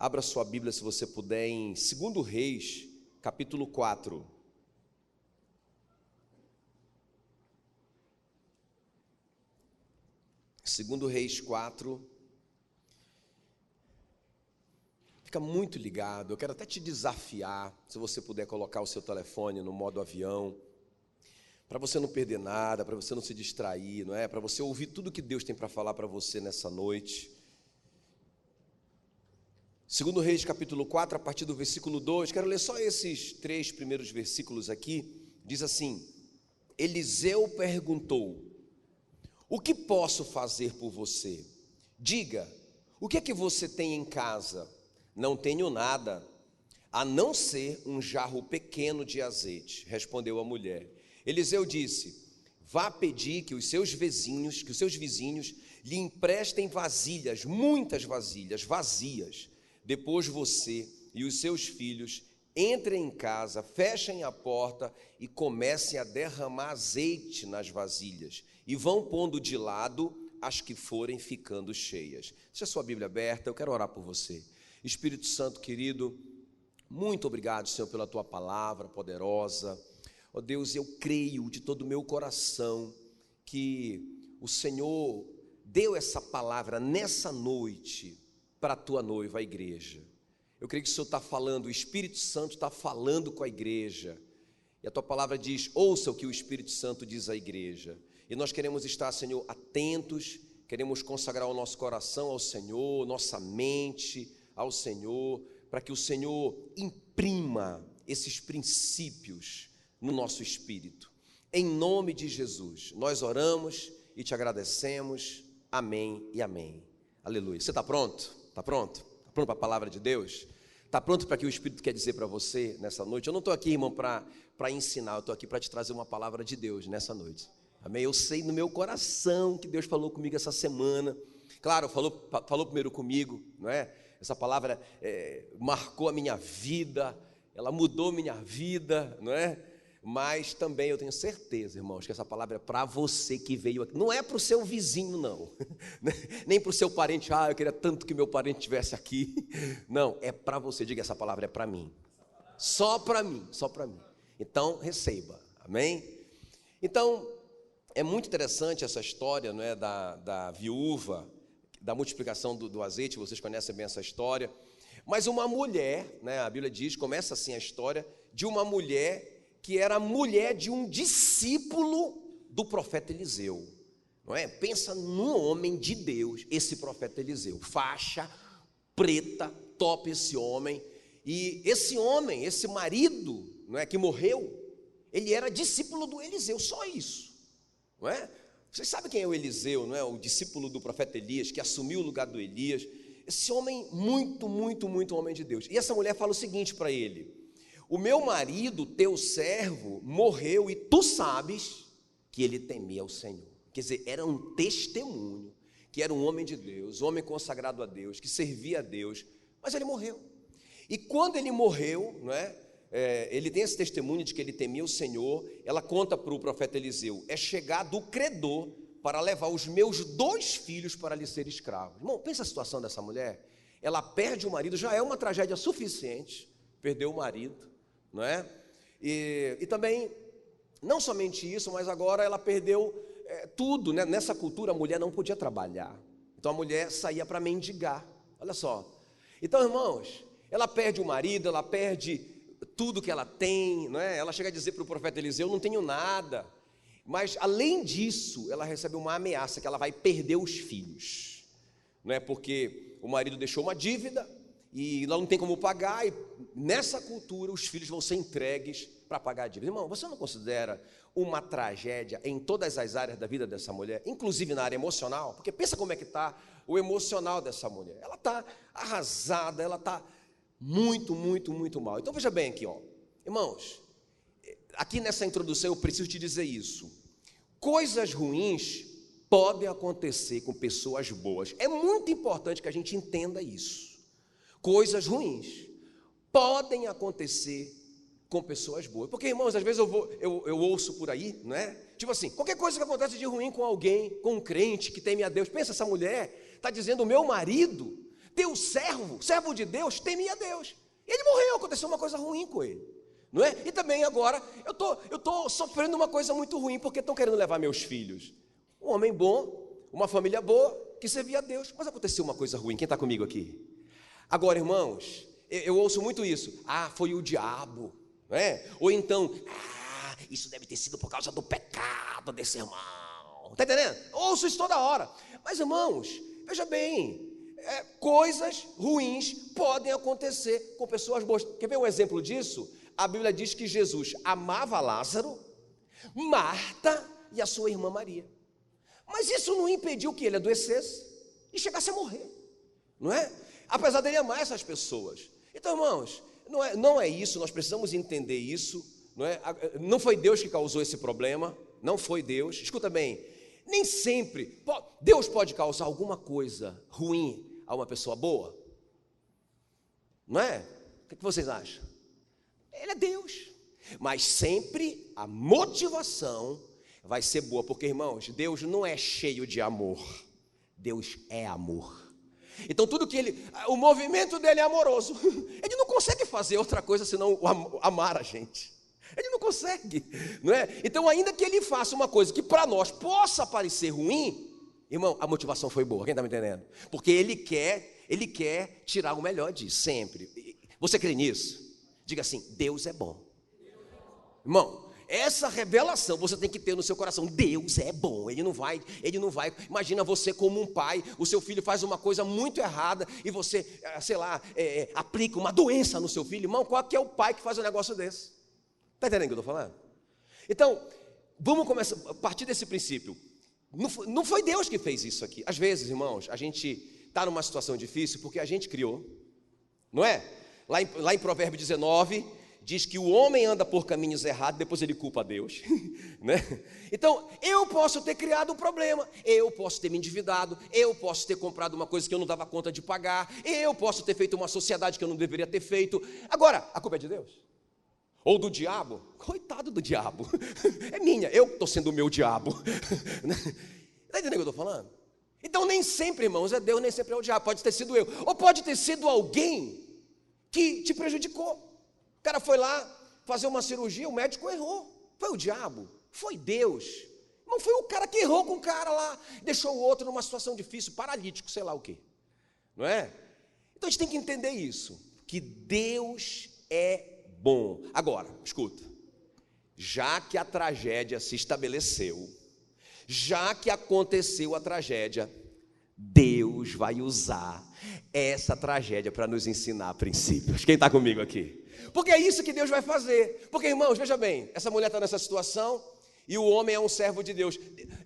Abra sua Bíblia, se você puder, em 2 Reis, capítulo 4. Segundo Reis 4. Fica muito ligado. Eu quero até te desafiar, se você puder colocar o seu telefone no modo avião, para você não perder nada, para você não se distrair, não é? Para você ouvir tudo que Deus tem para falar para você nessa noite. 2 Reis, capítulo 4, a partir do versículo 2, quero ler só esses 3 primeiros versículos aqui. Diz assim: Eliseu perguntou: o que posso fazer por você? Diga, o que é que você tem em casa? Não tenho nada, a não ser um jarro pequeno de azeite, respondeu a mulher. Eliseu disse: vá pedir que os seus vizinhos lhe emprestem vasilhas, muitas vasilhas vazias. Depois você e os seus filhos entrem em casa, fechem a porta e comecem a derramar azeite nas vasilhas, e vão pondo de lado as que forem ficando cheias. Deixa a sua Bíblia aberta, eu quero orar por você. Espírito Santo querido, muito obrigado, Senhor, pela tua palavra poderosa. Ó Deus, eu creio de todo o meu coração que o Senhor deu essa palavra nessa noite para a tua noiva, a igreja. Eu creio que o Senhor está falando, o Espírito Santo está falando com a igreja, e a tua palavra diz: ouça o que o Espírito Santo diz à igreja. E nós queremos estar, Senhor, atentos, queremos consagrar o nosso coração ao Senhor, nossa mente ao Senhor, para que o Senhor imprima esses princípios no nosso espírito. Em nome de Jesus, nós oramos e te agradecemos. Amém e amém. Aleluia. Você está pronto? Está pronto? Está pronto para a palavra de Deus? Está pronto para o que o Espírito quer dizer para você nessa noite? Eu não estou aqui, irmão, para ensinar, eu estou aqui para te trazer uma palavra de Deus nessa noite. Amém? Eu sei no meu coração que Deus falou comigo essa semana. Claro, falou primeiro comigo, não é? Essa palavra marcou a minha vida, ela mudou minha vida, não é? Mas também eu tenho certeza, irmãos, que essa palavra é para você que veio aqui. Não é para o seu vizinho, não. Nem para o seu parente. Eu queria tanto que meu parente estivesse aqui. Não, é para você. Diga, essa palavra é para mim. Só para mim, só para mim. Então, receba. Amém? Então, é muito interessante essa história, não é, da viúva, da multiplicação do azeite. Vocês conhecem bem essa história. Mas uma mulher, né, a Bíblia diz, começa assim a história de uma mulher que era mulher de um discípulo do profeta Eliseu, não é? Pensa num homem de Deus, esse profeta Eliseu, faixa preta, top esse homem. E esse homem, esse marido, não é, que morreu, ele era discípulo do Eliseu, só isso, não é? Vocês sabem quem é o Eliseu, não é? O discípulo do profeta Elias, que assumiu o lugar do Elias. Esse homem muito homem de Deus. E essa mulher fala o seguinte para ele: o meu marido, teu servo, morreu e tu sabes que ele temia o Senhor. Quer dizer, era um testemunho, que era um homem de Deus, um homem consagrado a Deus, que servia a Deus, mas ele morreu. E quando ele morreu, não é? Ele tem esse testemunho de que ele temia o Senhor. Ela conta para o profeta Eliseu: é chegado o credor para levar os meus 2 filhos para lhe ser escravos. Irmão, pensa a situação dessa mulher. Ela perde o marido, já é uma tragédia suficiente, perdeu o marido, não é? E também, não somente isso, mas agora ela perdeu tudo, né? Nessa cultura a mulher não podia trabalhar, então a mulher saía para mendigar, olha só. Então, irmãos, ela perde o marido, ela perde tudo que ela tem, não é? Ela chega a dizer para o profeta Eliseu: não tenho nada. Mas além disso, ela recebe uma ameaça, que ela vai perder os filhos, não é? Porque o marido deixou uma dívida e ela não tem como pagar, e nessa cultura os filhos vão ser entregues para pagar a dívida. Irmão, você não considera uma tragédia em todas as áreas da vida dessa mulher, inclusive na área emocional? Porque pensa como é que está o emocional dessa mulher. Ela está arrasada, ela está muito mal. Então veja bem aqui, ó. Irmãos, aqui nessa introdução eu preciso te dizer isso: coisas ruins podem acontecer com pessoas boas. É muito importante que a gente entenda isso. Coisas ruins podem acontecer com pessoas boas. Porque, irmãos, às vezes eu ouço por aí, não é? Tipo assim, qualquer coisa que acontece de ruim com alguém, com um crente que teme a Deus. Pensa, essa mulher está dizendo: o meu marido Deus, servo de Deus, temia Deus. Ele morreu, aconteceu uma coisa ruim com ele, não é? E também agora, eu estou sofrendo uma coisa muito ruim, porque estão querendo levar meus filhos. Um homem bom, uma família boa, que servia a Deus, mas aconteceu uma coisa ruim. Quem está comigo aqui? Agora, irmãos, eu ouço muito isso. Foi o diabo, não é? Ou então, isso deve ter sido por causa do pecado desse irmão. Está entendendo? Ouço isso toda hora. Mas, irmãos, veja bem, coisas ruins podem acontecer com pessoas boas. Quer ver um exemplo disso? A Bíblia diz que Jesus amava Lázaro, Marta e a sua irmã Maria. Mas isso não impediu que ele adoecesse e chegasse a morrer, não é? Apesar dele amar essas pessoas. Então, irmãos, não é isso, nós precisamos entender isso, não é? Não foi Deus que causou esse problema, não foi Deus. Escuta bem, nem sempre Deus pode causar alguma coisa ruim a uma pessoa boa, não é? O que vocês acham? Ele é Deus, mas sempre a motivação vai ser boa, porque, irmãos, Deus não é cheio de amor, Deus é amor. Então tudo que o movimento dele é amoroso. Ele não consegue fazer outra coisa senão amar a gente. Ele não consegue, não é? Então, ainda que ele faça uma coisa que para nós possa parecer ruim, irmão, a motivação foi boa. Quem está me entendendo? Porque ele quer tirar o melhor disso, sempre. Você crê nisso? Diga assim: Deus é bom. Irmão, essa revelação você tem que ter no seu coração. Deus é bom, Ele não vai, imagina você como um pai, o seu filho faz uma coisa muito errada e você, sei lá, aplica uma doença no seu filho. Irmão, qual que é o pai que faz um negócio desse? Está entendendo o que eu estou falando? Então, vamos começar a partir desse princípio. Não foi Deus que fez isso aqui. Às vezes, irmãos, a gente está numa situação difícil porque a gente criou, não é? Lá em Provérbios 19... diz que o homem anda por caminhos errados, depois ele culpa a Deus, né? Então, eu posso ter criado um problema, eu posso ter me endividado, eu posso ter comprado uma coisa que eu não dava conta de pagar, eu posso ter feito uma sociedade que eu não deveria ter feito. Agora, a culpa é de Deus? Ou do diabo? Coitado do diabo, é minha, eu estou sendo o meu diabo. Está entendendo o que eu estou falando? Então, nem sempre, irmãos, é Deus, nem sempre é o diabo, pode ter sido eu, ou pode ter sido alguém que te prejudicou. O cara foi lá fazer uma cirurgia, o médico errou. Foi o diabo? Foi Deus? Não foi o cara que errou com o cara lá, deixou o outro numa situação difícil, paralítico, sei lá o quê, não é? Então a gente tem que entender isso, que Deus é bom. Agora, escuta, já que a tragédia se estabeleceu, já que aconteceu a tragédia, Deus vai usar essa tragédia para nos ensinar princípios. Quem está comigo aqui? Porque é isso que Deus vai fazer. Porque, irmãos, veja bem, essa mulher está nessa situação e o homem é um servo de Deus.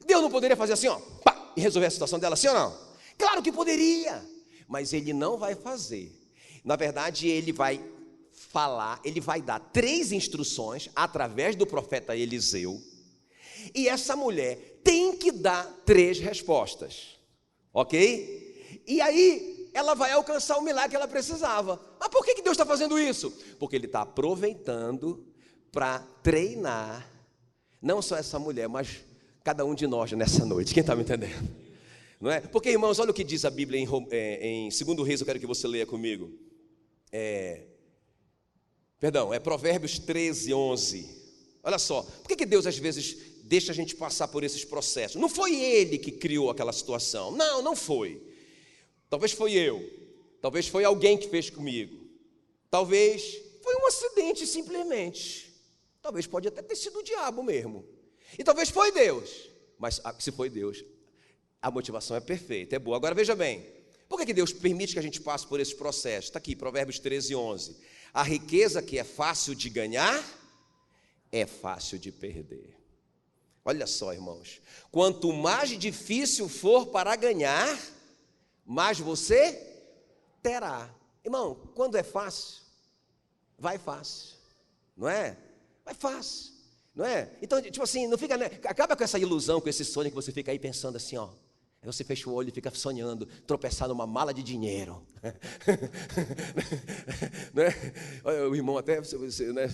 Deus não poderia fazer assim, ó, pá, e resolver a situação dela, sim ou não? Claro que poderia, mas Ele não vai fazer. Na verdade, Ele vai falar, Ele vai dar 3 instruções através do profeta Eliseu, e essa mulher tem que dar 3 respostas, ok? E aí ela vai alcançar o milagre que ela precisava. Mas por que Deus está fazendo isso? Porque Ele está aproveitando para treinar, não só essa mulher, mas cada um de nós nessa noite. Quem está me entendendo? Não é? Porque, irmãos, olha o que diz a Bíblia em 2 Reis, eu quero que você leia comigo. É Provérbios 13, 11. Olha só, por que Deus às vezes deixa a gente passar por esses processos? Não foi Ele que criou aquela situação. Não foi. Talvez foi eu, talvez foi alguém que fez comigo, talvez foi um acidente simplesmente, talvez pode até ter sido o diabo mesmo, e talvez foi Deus, mas se foi Deus, a motivação é perfeita, é boa. Agora veja bem, por que Deus permite que a gente passe por esse processo? Está aqui, Provérbios 13, 11, a riqueza que é fácil de ganhar, é fácil de perder. Olha só, irmãos, quanto mais difícil for para ganhar, mais você terá. Irmão, quando é fácil, vai fácil, não é? Vai fácil, não é? Então, tipo assim, não fica, né? Acaba com essa ilusão, com esse sonho que você fica aí pensando assim, ó. Aí você fecha o olho e fica sonhando, tropeçar numa mala de dinheiro. Né? O irmão até, você, né?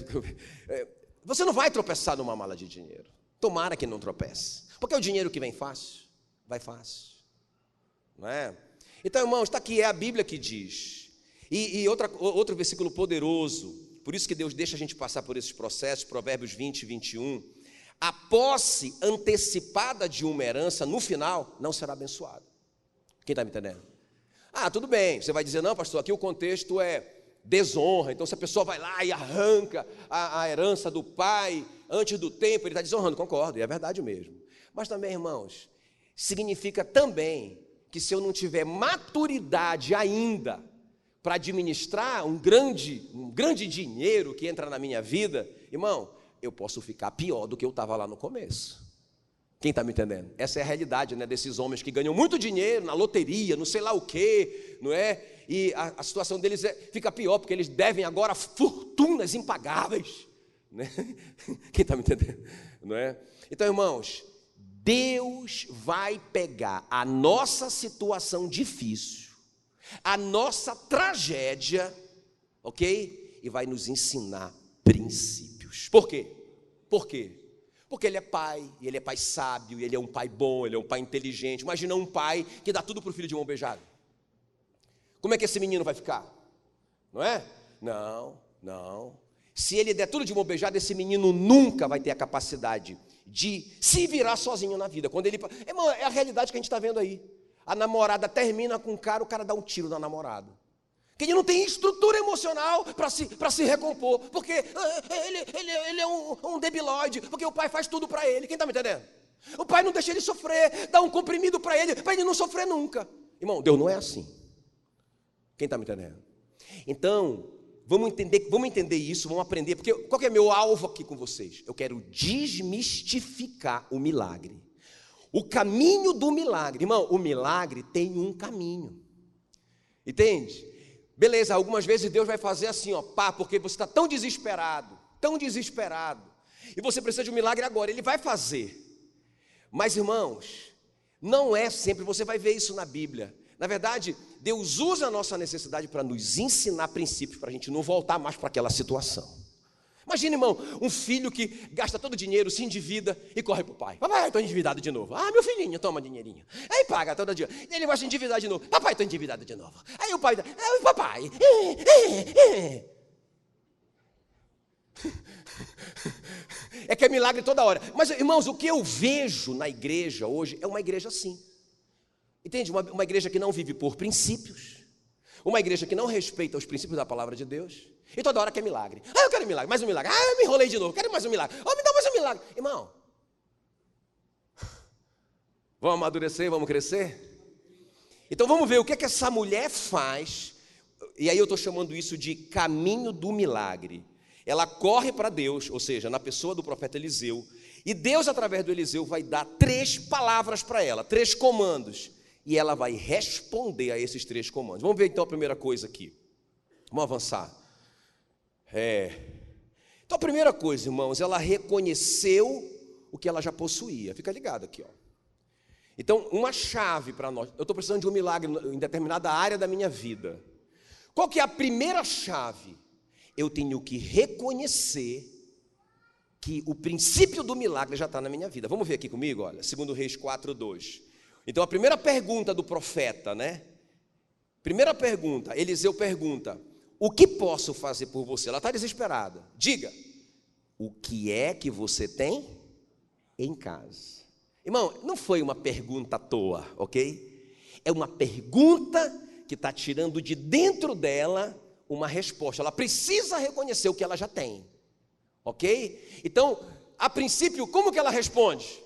Você não vai tropeçar numa mala de dinheiro. Tomara que não tropece. Porque o dinheiro que vem fácil, vai fácil, não é? Então, irmãos, está aqui, é a Bíblia que diz. E outro versículo poderoso, por isso que Deus deixa a gente passar por esses processos, Provérbios 20 e 21. A posse antecipada de uma herança, no final, não será abençoada. Quem está me entendendo? Tudo bem, você vai dizer, não, pastor, aqui o contexto é desonra. Então, se a pessoa vai lá e arranca a herança do pai antes do tempo, ele está desonrando. Concordo, e é verdade mesmo. Mas também, irmãos, significa também que se eu não tiver maturidade ainda para administrar um grande dinheiro que entra na minha vida, irmão, eu posso ficar pior do que eu estava lá no começo. Quem está me entendendo? Essa é a realidade, né, desses homens que ganham muito dinheiro na loteria, não sei lá o quê, não é? E a situação deles fica pior, porque eles devem agora fortunas impagáveis, né? Quem está me entendendo? Não é? Então, irmãos, Deus vai pegar a nossa situação difícil, a nossa tragédia, ok? E vai nos ensinar princípios. Por quê? Por quê? Porque Ele é pai, e Ele é pai sábio, e Ele é um pai bom, Ele é um pai inteligente. Imagina um pai que dá tudo para o filho de mão beijada. Como é que esse menino vai ficar? Não é? Não. Se ele der tudo de mão beijada, esse menino nunca vai ter a capacidade de se virar sozinho na vida. Quando ele... Irmão, é a realidade que a gente está vendo aí. A namorada termina com o cara dá um tiro na namorada. Que ele não tem estrutura emocional para se recompor, porque ele é um debilóide, porque o pai faz tudo para ele. Quem está me entendendo? O pai não deixa ele sofrer, dá um comprimido para ele não sofrer nunca. Irmão, Deus não é assim. Quem está me entendendo? Então, vamos entender isso, vamos aprender, porque qual que é meu alvo aqui com vocês? Eu quero desmistificar o milagre. O caminho do milagre, irmão, o milagre tem um caminho. Entende? Beleza, algumas vezes Deus vai fazer assim, porque você está tão desesperado, e você precisa de um milagre agora, Ele vai fazer. Mas, irmãos, não é sempre, você vai ver isso na Bíblia. Na verdade, Deus usa a nossa necessidade para nos ensinar princípios, para a gente não voltar mais para aquela situação. Imagina, irmão, um filho que gasta todo o dinheiro, se endivida e corre para o pai. Papai, estou endividado de novo. Meu filhinho, toma dinheirinho. Aí paga todo dia. Ele vai se endividar de novo. Papai, estou endividado de novo. Aí o pai, papai. É que é milagre toda hora. Mas, irmãos, o que eu vejo na igreja hoje é uma igreja assim. Entende? Uma igreja que não vive por princípios. Uma igreja que não respeita os princípios da palavra de Deus. E toda hora quer milagre. Eu quero milagre, mais um milagre. Eu me enrolei de novo, quero mais um milagre. Me dá mais um milagre. Irmão, vamos amadurecer, vamos crescer? Então vamos ver o que é que essa mulher faz. E aí eu estou chamando isso de caminho do milagre. Ela corre para Deus, ou seja, na pessoa do profeta Eliseu. E Deus, através do Eliseu, vai dar 3 palavras para ela, 3 comandos. E ela vai responder a esses 3 comandos. Vamos ver então a primeira coisa aqui. Vamos avançar. Então a primeira coisa, irmãos, ela reconheceu o que ela já possuía. Fica ligado aqui, Então, uma chave para nós. Eu estou precisando de um milagre em determinada área da minha vida. Qual que é a primeira chave? Eu tenho que reconhecer que o princípio do milagre já está na minha vida. Vamos ver aqui comigo, olha, 2 Reis 4:2. Então a primeira pergunta do profeta, né? Primeira pergunta, Eliseu pergunta: o que posso fazer por você? Ela está desesperada. Diga, o que é que você tem em casa? Irmão, não foi uma pergunta à toa, ok? É uma pergunta que está tirando de dentro dela uma resposta. Ela precisa reconhecer o que ela já tem, ok? Então, a princípio, como que ela responde?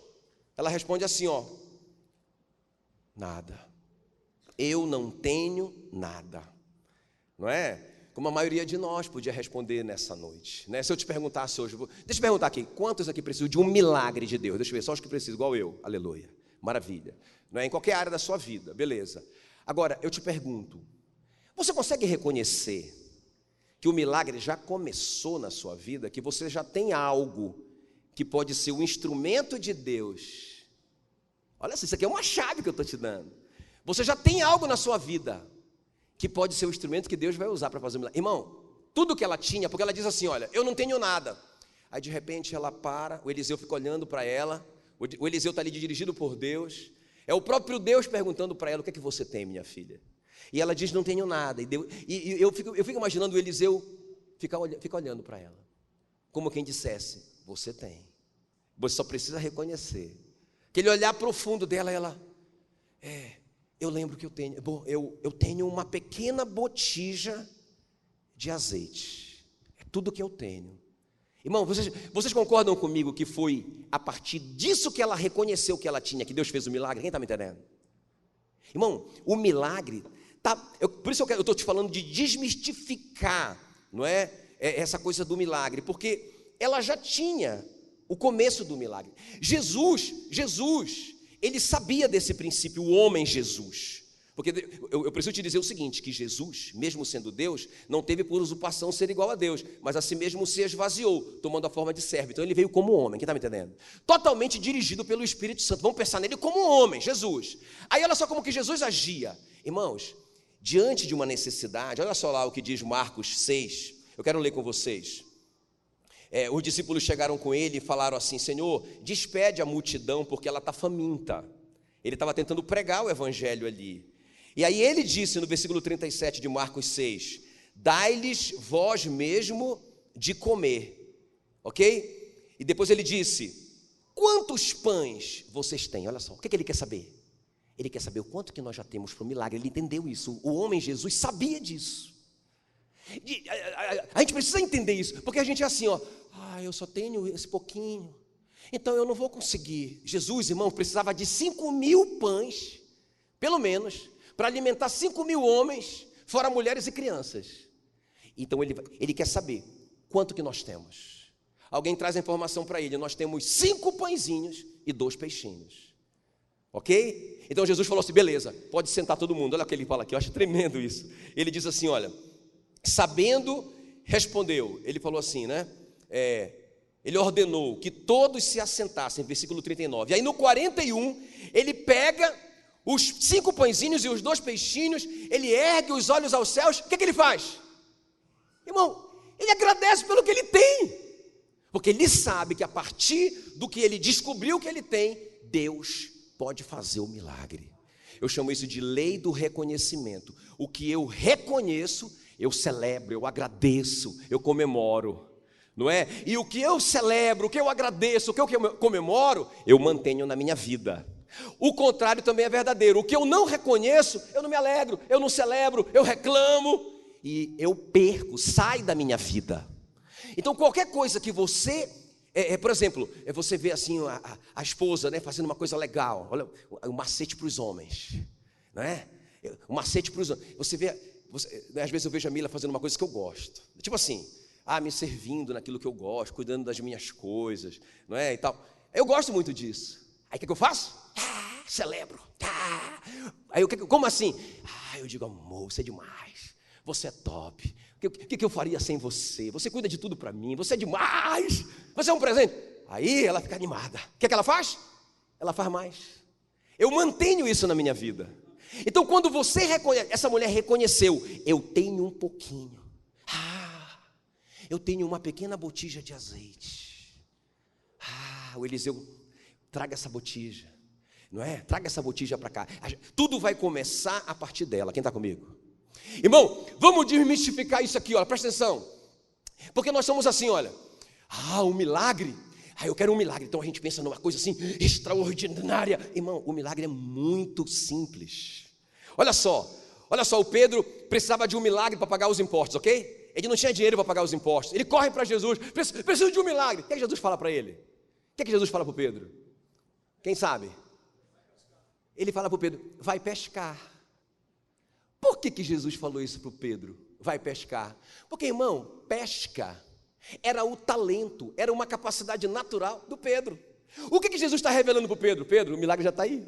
Ela responde assim, nada. Eu não tenho nada. Não é? Como a maioria de nós podia responder nessa noite, né? Se eu te perguntasse hoje, deixa eu perguntar aqui, quantos aqui precisam de um milagre de Deus? Deixa eu ver, só os que precisam, igual eu, aleluia, maravilha. Não é? Em qualquer área da sua vida, beleza. Agora, eu te pergunto, você consegue reconhecer que o milagre já começou na sua vida, que você já tem algo que pode ser um instrumento de Deus? Olha, isso aqui é uma chave que eu estou te dando. Você já tem algo na sua vida que pode ser o instrumento que Deus vai usar para fazer o milagre. Irmão, tudo que ela tinha, porque ela diz assim, olha, eu não tenho nada. Aí de repente ela para, o Eliseu fica olhando para ela, o Eliseu está ali dirigido por Deus. É o próprio Deus perguntando para ela: o que é que você tem, minha filha? E ela diz: não tenho nada. E eu fico imaginando o Eliseu fica olhando para ela, como quem dissesse: você tem, você só precisa reconhecer. Aquele olhar profundo dela, ela: eu lembro que eu tenho, eu tenho uma pequena botija de azeite, é tudo que eu tenho. Irmão, vocês concordam comigo que foi a partir disso que ela reconheceu que ela tinha, que Deus fez o milagre? Quem está me entendendo? Irmão, o milagre, por isso eu estou te falando de desmistificar, não é? Essa coisa do milagre, porque ela já tinha o começo do milagre. Jesus, ele sabia desse princípio, o homem Jesus. Porque eu preciso te dizer o seguinte, que Jesus, mesmo sendo Deus, não teve por usurpação ser igual a Deus, mas a si mesmo se esvaziou, tomando a forma de servo. Então ele veio como homem, quem está me entendendo? Totalmente dirigido pelo Espírito Santo. Vamos pensar nele como homem, Jesus. Aí olha só como que Jesus agia. Irmãos, diante de uma necessidade, olha só lá o que diz Marcos 6, eu quero ler com vocês. Os discípulos chegaram com ele e falaram assim: Senhor, despede a multidão porque ela está faminta. Ele estava tentando pregar o evangelho ali. E aí ele disse no versículo 37 de Marcos 6, dai-lhes vós mesmo de comer, ok? E depois ele disse, quantos pães vocês têm? Olha só, o que ele quer saber? Ele quer saber o quanto que nós já temos para o milagre. Ele entendeu isso, o homem Jesus sabia disso. A gente precisa entender isso, porque a gente é assim, ó, eu só tenho esse pouquinho, então eu não vou conseguir. Jesus, irmão, precisava de 5.000 pães, pelo menos, para alimentar 5.000 homens, fora mulheres e crianças. Então ele quer saber quanto que nós temos. Alguém traz a informação para ele: nós temos 5 pãezinhos e 2 peixinhos, ok? Então Jesus falou assim: beleza, pode sentar todo mundo. Olha o que ele fala aqui, eu acho tremendo isso. Ele diz assim, olha, sabendo, respondeu. Ele falou assim, né? Ele ordenou que todos se assentassem, versículo 39. E aí no 41, ele pega os 5 pãezinhos e os 2 peixinhos, ele ergue os olhos aos céus. O que ele faz? Irmão, ele agradece pelo que ele tem, porque ele sabe que a partir do que ele descobriu que ele tem, Deus pode fazer o milagre. Eu chamo isso de lei do reconhecimento. O que eu reconheço, eu celebro, eu agradeço, eu comemoro, não é? E o que eu celebro, o que eu agradeço, o que eu comemoro, eu mantenho na minha vida. O contrário também é verdadeiro. O que eu não reconheço, eu não me alegro, eu não celebro, eu reclamo e eu perco, sai da minha vida. Então qualquer coisa que você, por exemplo, você vê assim a esposa, né, fazendo uma coisa legal. Olha, o macete para os homens, não é? O macete para os homens. Você vê, às vezes eu vejo a Mila fazendo uma coisa que eu gosto, tipo assim, me servindo naquilo que eu gosto, cuidando das minhas coisas, não é, e tal. Eu gosto muito disso. Aí o que eu faço? Celebro. Aí como assim? Eu digo: amor, você é demais, você é top. O que eu faria sem você? Você cuida de tudo para mim, você é demais, você é um presente. Aí ela fica animada. O que ela faz? Ela faz mais. Eu mantenho isso na minha vida. Então quando você reconhece, essa mulher reconheceu: eu tenho um pouquinho, eu tenho uma pequena botija de azeite. O Eliseu: traga essa botija, não é? Traga essa botija para cá. Tudo vai começar a partir dela. Quem está comigo? Irmão, vamos desmistificar isso aqui, olha, presta atenção. Porque nós somos assim, olha, um milagre, eu quero um milagre. Então a gente pensa numa coisa assim, extraordinária. Irmão, o milagre é muito simples. Olha só, o Pedro precisava de um milagre para pagar os impostos, ok? Ele não tinha dinheiro para pagar os impostos. Ele corre para Jesus, preciso de um milagre. O que Jesus fala para ele? O que Jesus fala para o Pedro? Quem sabe? Ele fala para o Pedro: vai pescar. Por que Jesus falou isso para o Pedro? Vai pescar. Porque, irmão, pesca era o talento, era uma capacidade natural do Pedro. O que Jesus está revelando para o Pedro? Pedro, o milagre já está aí.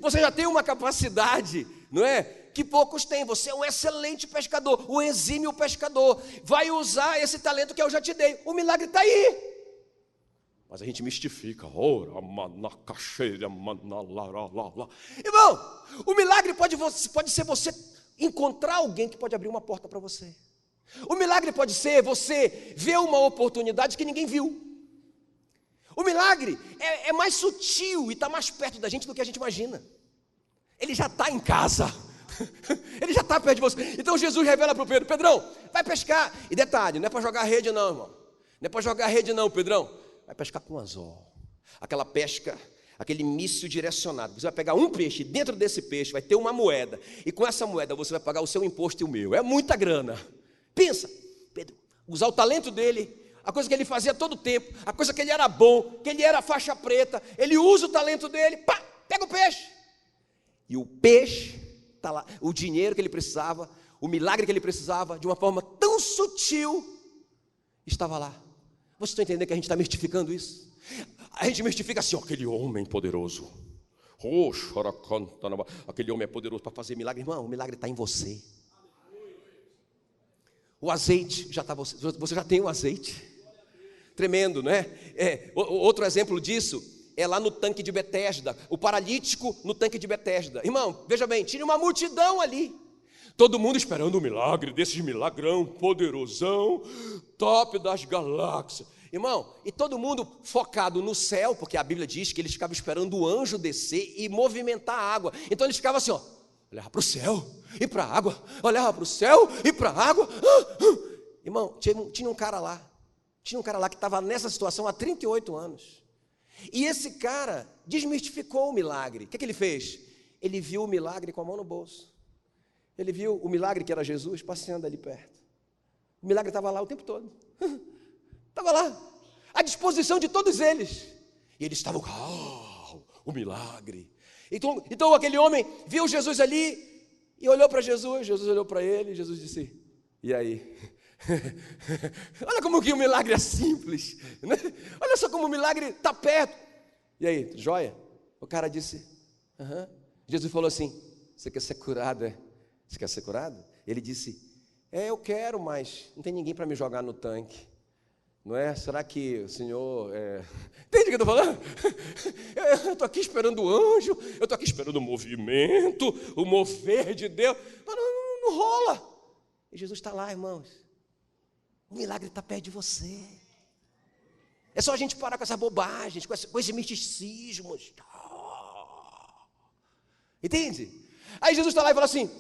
Você já tem uma capacidade, não é? Que poucos têm. Você é um excelente pescador, um exímio pescador. Vai usar esse talento que eu já te dei. O milagre está aí. Mas a gente mistifica. Irmão, o milagre pode ser você encontrar alguém que pode abrir uma porta para você. O milagre pode ser você ver uma oportunidade que ninguém viu. O milagre é mais sutil e está mais perto da gente do que a gente imagina. Ele já está em casa. Ele já está perto de você. Então Jesus revela para o Pedro: Pedrão, vai pescar. E detalhe, não é para jogar rede não, irmão. Não é para jogar rede não, Pedrão. Vai pescar com anzol. Aquela pesca, aquele míssil direcionado. Você vai pegar um peixe, dentro desse peixe vai ter uma moeda. E com essa moeda você vai pagar o seu imposto e o meu. É muita grana. Pensa, Pedro, usar o talento dele, a coisa que ele fazia todo o tempo, a coisa que ele era bom, que ele era faixa preta. Ele usa o talento dele, pá, pega o peixe. E o peixe está lá, o dinheiro que ele precisava, o milagre que ele precisava, de uma forma tão sutil, estava lá. Vocês estão entendendo que a gente está mistificando isso? A gente mistifica assim: ó, aquele homem poderoso, aquele homem é poderoso para fazer milagre. Irmão, o milagre está em você. O azeite já está, você já tem o azeite. Tremendo, não é? Outro exemplo disso é lá no tanque de Betesda, o paralítico no tanque de Betesda. Irmão, veja bem, tinha uma multidão ali, todo mundo esperando um milagre, desses milagrão, poderosão, top das galáxias. Irmão, e todo mundo focado no céu, porque a Bíblia diz que eles ficavam esperando o anjo descer e movimentar a água. Então eles ficavam assim, ó, olhava para o céu e para a água, olhava para o céu e para a água. Irmão, tinha um cara lá que estava nessa situação há 38 anos. E esse cara desmistificou o milagre. O que ele fez? Ele viu o milagre com a mão no bolso. Ele viu o milagre que era Jesus passeando ali perto. O milagre estava lá o tempo todo. Estava lá, à disposição de todos eles. E eles estavam, o milagre. Então aquele homem viu Jesus ali e olhou para Jesus. Jesus olhou para ele e Jesus disse: e aí? Olha como que o milagre é simples, né? Olha só como o milagre está perto. E aí, joia? O cara disse: aham. Jesus falou assim: você quer ser curado, é? Você quer ser curado? Ele disse: eu quero, mas não tem ninguém para me jogar no tanque, não é? Será que o Senhor entende o que eu estou falando? Eu estou aqui esperando o anjo, eu estou aqui esperando o movimento, o mover de Deus, mas não rola. E Jesus está lá, irmãos. O milagre está perto de você. É só a gente parar com essas bobagens, com esses misticismos. Entende? Aí Jesus está lá e fala assim: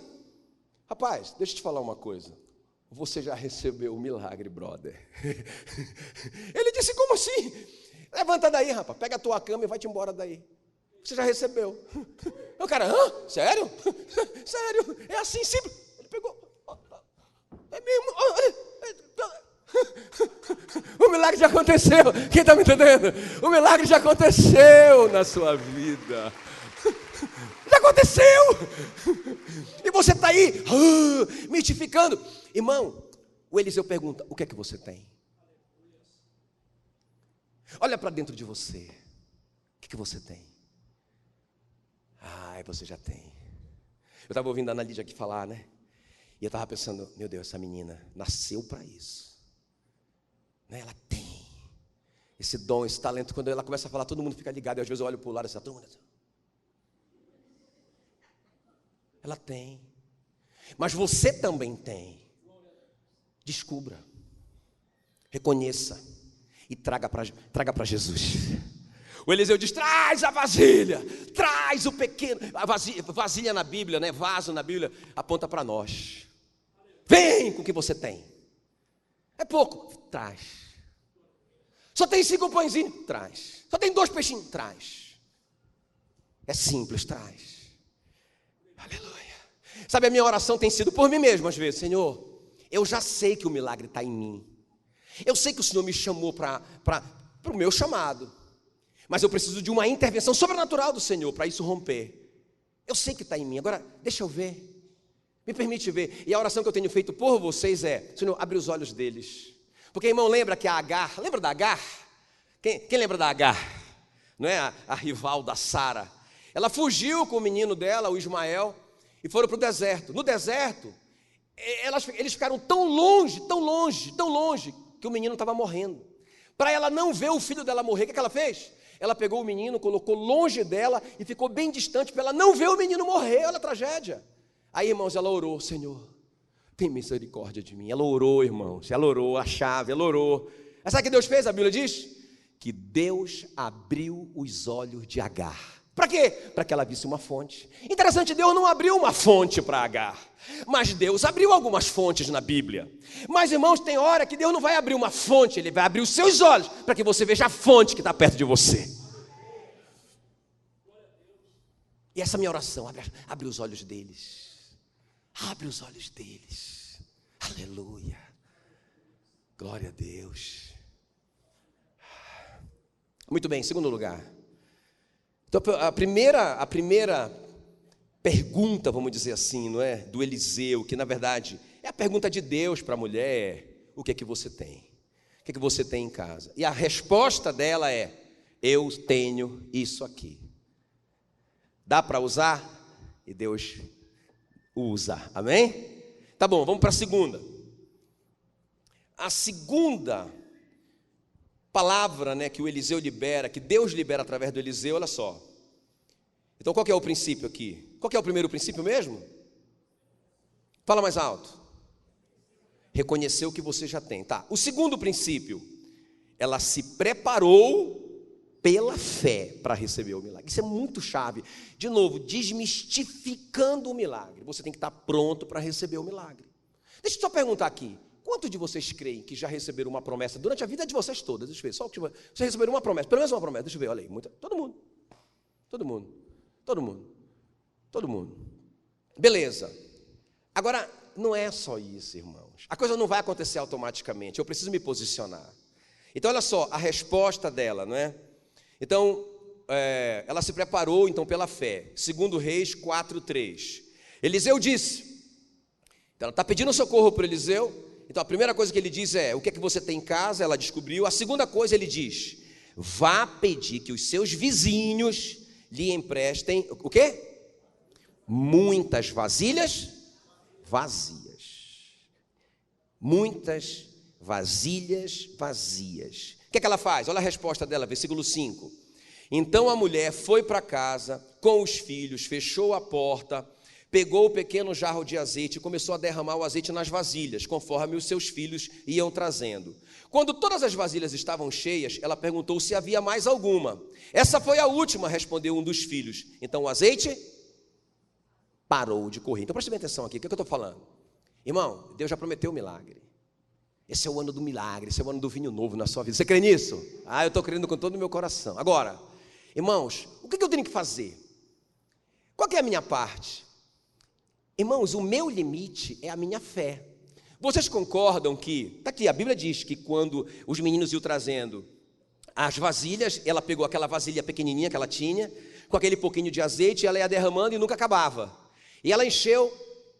rapaz, deixa eu te falar uma coisa. Você já recebeu o milagre, brother. Ele disse: como assim? Levanta daí, rapaz, pega a tua cama e vai-te embora daí. Você já recebeu. O cara: sério? Sério? É assim simples. Ele pegou. É mesmo? O milagre já aconteceu. Quem está me entendendo? O milagre já aconteceu na sua vida. Já aconteceu. E você está aí mitificando. Irmão, o Eliseu pergunta: o que é que você tem? Olha para dentro de você. O que é que você tem? Você já tem. Eu estava ouvindo a Ana Lídia aqui falar, né? E eu estava pensando: meu Deus, essa menina nasceu para isso. Ela tem esse dom, esse talento. Quando ela começa a falar, todo mundo fica ligado. E às vezes eu olho para o lado e todo mundo... Ela tem. Mas você também tem. Descubra, reconheça e traga para Jesus. O Eliseu diz: traz a vasilha, traz o pequeno. A vasilha na Bíblia, né? Vaso na Bíblia aponta para nós. Vem com o que você tem. É pouco, traz. Só tem 5 pãezinhos, traz. Só tem 2 peixinhos, traz. É simples, traz. Aleluia. Sabe, a minha oração tem sido por mim mesmo às vezes: Senhor, eu já sei que o milagre está em mim. Eu sei que o Senhor me chamou para o meu chamado. Mas eu preciso de uma intervenção sobrenatural do Senhor para isso romper. Eu sei que está em mim. Agora, deixa eu ver. Me permite ver. E a oração que eu tenho feito por vocês é: Senhor, abre os olhos deles. Porque, irmão, lembra que a Agar, lembra da Agar? Quem lembra da Agar? Não é a rival da Sara? Ela fugiu com o menino dela, o Ismael, e foram para o deserto. No deserto, eles ficaram tão longe, que o menino estava morrendo. Para ela não ver o filho dela morrer, o que ela fez? Ela pegou o menino, colocou longe dela e ficou bem distante para ela não ver o menino morrer. Olha a tragédia. Aí, irmãos, ela orou: Senhor, tem misericórdia de mim. Ela orou, irmãos, ela orou a chave, ela orou. Mas sabe o que Deus fez? A Bíblia diz que Deus abriu os olhos de Agar. Para quê? Para que ela visse uma fonte. Interessante, Deus não abriu uma fonte para Agar, mas Deus abriu algumas fontes na Bíblia. Mas, irmãos, tem hora que Deus não vai abrir uma fonte, Ele vai abrir os seus olhos, para que você veja a fonte que está perto de você. E essa é a minha oração, abre os olhos deles. Abre os olhos deles. Aleluia. Glória a Deus. Muito bem, em segundo lugar. Então, a primeira pergunta, vamos dizer assim, não é? Do Eliseu, que na verdade é a pergunta de Deus para a mulher: o que é que você tem? O que é que você tem em casa? E a resposta dela é: eu tenho isso aqui. Dá para usar? E Deus usa, amém? Tá bom, vamos para a segunda. A segunda palavra, né, que o Eliseu libera, que Deus libera através do Eliseu, olha só. Então qual que é o princípio aqui? Qual que é o primeiro princípio mesmo? Fala mais alto. Reconhecer o que você já tem, tá? O segundo princípio, ela se preparou pela fé para receber o milagre. Isso é muito chave. De novo, desmistificando o milagre. Você tem que estar pronto para receber o milagre. Deixa eu só perguntar aqui. Quantos de vocês creem que já receberam uma promessa durante a vida de vocês todas? Deixa eu ver, só que vocês receberam uma promessa, pelo menos uma promessa, deixa eu ver, olha aí, todo mundo. Beleza. Agora, não é só isso, irmãos. A coisa não vai acontecer automaticamente, eu preciso me posicionar. Então, olha só, a resposta dela, não é? Então, ela se preparou, então, pela fé. 2 Reis 4:3. Eliseu disse, então ela está pedindo socorro para Eliseu. Então a primeira coisa que ele diz é: o que é que você tem em casa? Ela descobriu. A segunda coisa ele diz: vá pedir que os seus vizinhos lhe emprestem o quê? Muitas vasilhas vazias. Muitas vasilhas vazias. O que é que ela faz? Olha a resposta dela, versículo 5. Então a mulher foi para casa com os filhos, fechou a porta, pegou o pequeno jarro de azeite e começou a derramar o azeite nas vasilhas, conforme os seus filhos iam trazendo. Quando todas as vasilhas estavam cheias, ela perguntou se havia mais alguma. Essa foi a última, respondeu um dos filhos. Então o azeite parou de correr. Então preste bem atenção aqui, o que eu estou falando? Irmão, Deus já prometeu o milagre. Esse é o ano do milagre, esse é o ano do vinho novo na sua vida. Você crê nisso? Eu estou crendo com todo o meu coração. Agora, irmãos, o que eu tenho que fazer? Qual que é a minha parte? Irmãos, o meu limite é a minha fé. Vocês concordam que, está aqui, a Bíblia diz que quando os meninos iam trazendo as vasilhas, ela pegou aquela vasilha pequenininha que ela tinha, com aquele pouquinho de azeite, ela ia derramando e nunca acabava. E ela encheu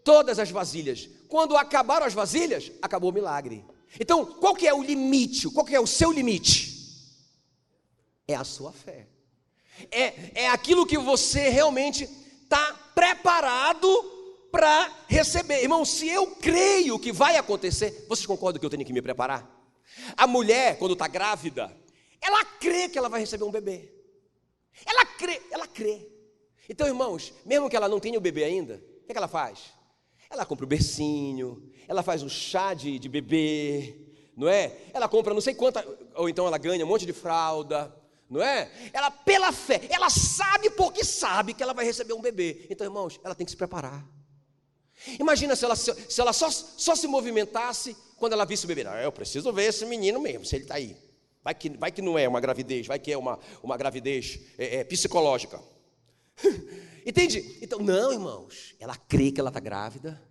todas as vasilhas. Quando acabaram as vasilhas, acabou o milagre. Então, qual que é o limite? Qual que é o seu limite? É a sua fé. É aquilo que você realmente está preparado para receber. Irmão, se eu creio que vai acontecer, vocês concordam que eu tenho que me preparar? A mulher, quando está grávida, ela crê que ela vai receber um bebê. Ela crê. Então, irmãos, mesmo que ela não tenha o bebê ainda, o que ela faz? Ela compra o bercinho, ela faz um chá de bebê, não é? Ela compra não sei quanta, ou então ela ganha um monte de fralda, não é? Ela, pela fé, ela sabe porque sabe que ela vai receber um bebê. Então, irmãos, ela tem que se preparar. Imagina se ela só se movimentasse quando ela visse o bebê. Não, eu preciso ver esse menino mesmo, se ele está aí. Vai que não é uma gravidez, vai que é uma gravidez psicológica. Entende? Então, não, irmãos, ela crê que ela está grávida,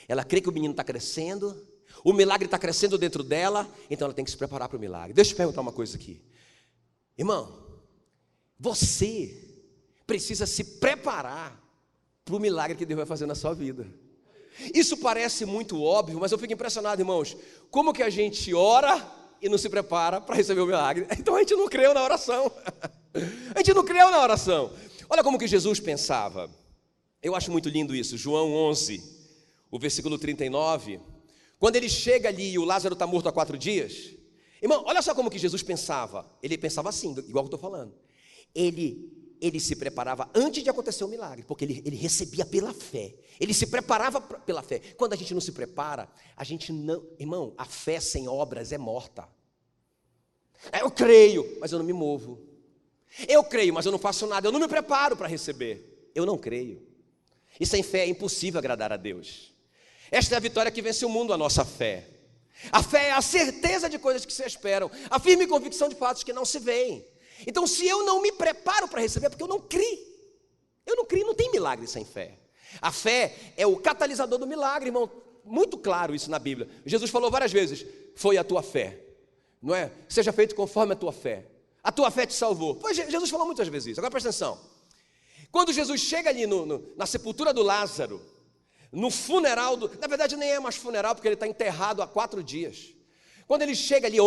ela crê que o menino está crescendo, o milagre está crescendo dentro dela, então ela tem que se preparar para o milagre. Deixa eu perguntar uma coisa aqui. Irmão, você precisa se preparar para o milagre que Deus vai fazer na sua vida. Isso parece muito óbvio, mas eu fico impressionado, irmãos, como que a gente ora e não se prepara para receber o milagre? Então a gente não creu na oração. A gente não creu na oração. Olha como que Jesus pensava. Eu acho muito lindo isso. João 11, o versículo 39. Quando ele chega ali e o Lázaro está morto há 4 dias. Irmão, olha só como que Jesus pensava. Ele pensava assim, igual que eu estou falando. Ele se preparava antes de acontecer o milagre, porque ele recebia pela fé. Ele se preparava pela fé. Quando a gente não se prepara, a gente não... Irmão, a fé sem obras é morta. Eu creio, mas eu não me movo. Eu creio, mas eu não faço nada. Eu não me preparo para receber. Eu não creio. E sem fé é impossível agradar a Deus. Esta é a vitória que vence o mundo, a nossa fé. A fé é a certeza de coisas que se esperam, a firme convicção de fatos que não se veem. Então, se eu não me preparo para receber, é porque eu não criei. Eu não criei, não tem milagre sem fé. A fé é o catalisador do milagre, irmão. Muito claro isso na Bíblia. Jesus falou várias vezes: foi a tua fé, não é? Seja feito conforme a tua fé. A tua fé te salvou. Jesus falou muitas vezes isso. Agora presta atenção. Quando Jesus chega ali na sepultura do Lázaro, no funeral, na verdade nem é mais funeral, porque ele está enterrado há 4 dias. Quando ele chega ali,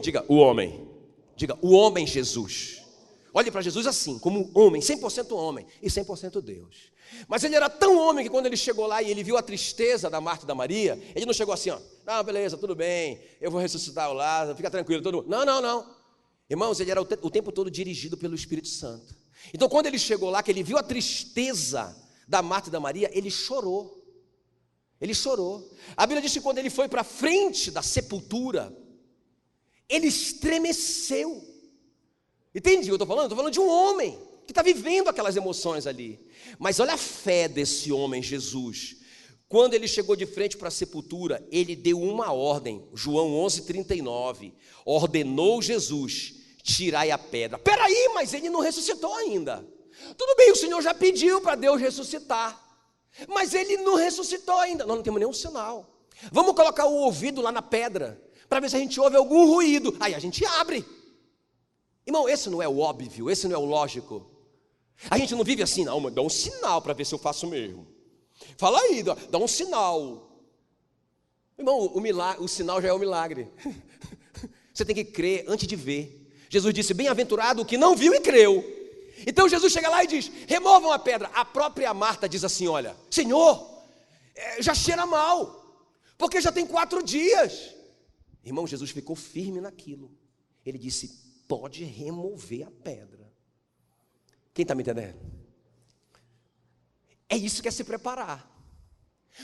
diga o homem Jesus. Olhe para Jesus assim, como homem, 100% homem e 100% Deus. Mas ele era tão homem que quando ele chegou lá e ele viu a tristeza da Marta e da Maria, ele não chegou assim, ó, não, beleza, tudo bem, eu vou ressuscitar o Lázaro, fica tranquilo, todo mundo. Não. Irmãos, ele era o tempo todo dirigido pelo Espírito Santo. Então quando ele chegou lá, que ele viu a tristeza da Marta e da Maria, ele chorou. Ele chorou. A Bíblia diz que quando ele foi para frente da sepultura, ele estremeceu. Entende o que eu estou falando? Estou falando de um homem que está vivendo aquelas emoções ali. Mas olha a fé desse homem, Jesus. Quando ele chegou de frente para a sepultura, ele deu uma ordem. João 11:39. Ordenou Jesus: tirai a pedra. Peraí, mas ele não ressuscitou ainda. Tudo bem, o Senhor já pediu para Deus ressuscitar, mas ele não ressuscitou ainda. Nós não temos nenhum sinal. Vamos colocar o ouvido lá na pedra, para ver se a gente ouve algum ruído. Aí a gente abre. Irmão, esse não é o óbvio, esse não é o lógico. A gente não vive assim, não, mas dá um sinal para ver se eu faço mesmo. Fala aí, dá um sinal. Irmão, o sinal já é o milagre. Você tem que crer antes de ver. Jesus disse: bem-aventurado o que não viu e creu. Então Jesus chega lá e diz: removam a pedra. A própria Marta diz assim: olha, Senhor, já cheira mal, porque já tem 4 dias. Irmão, Jesus ficou firme naquilo. Ele disse: pode remover a pedra. Quem está me entendendo? É isso que é se preparar.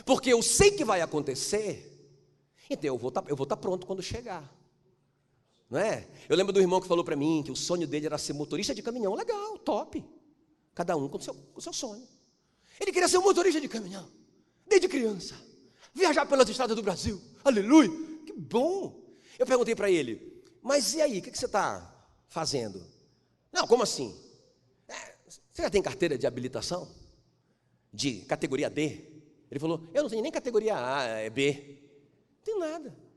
Porque eu sei que vai acontecer, então eu vou estar pronto quando chegar. Não é? Eu lembro do irmão que falou para mim que o sonho dele era ser motorista de caminhão. Legal, top. Cada um com o seu sonho. Ele queria ser um motorista de caminhão, desde criança. Viajar pelas estradas do Brasil. Aleluia, que bom. Eu perguntei para ele: mas e aí, o que você está fazendo? Não, como assim? Você já tem carteira de habilitação? De categoria D? Ele falou: eu não tenho nem categoria A, é B. Não tenho nada.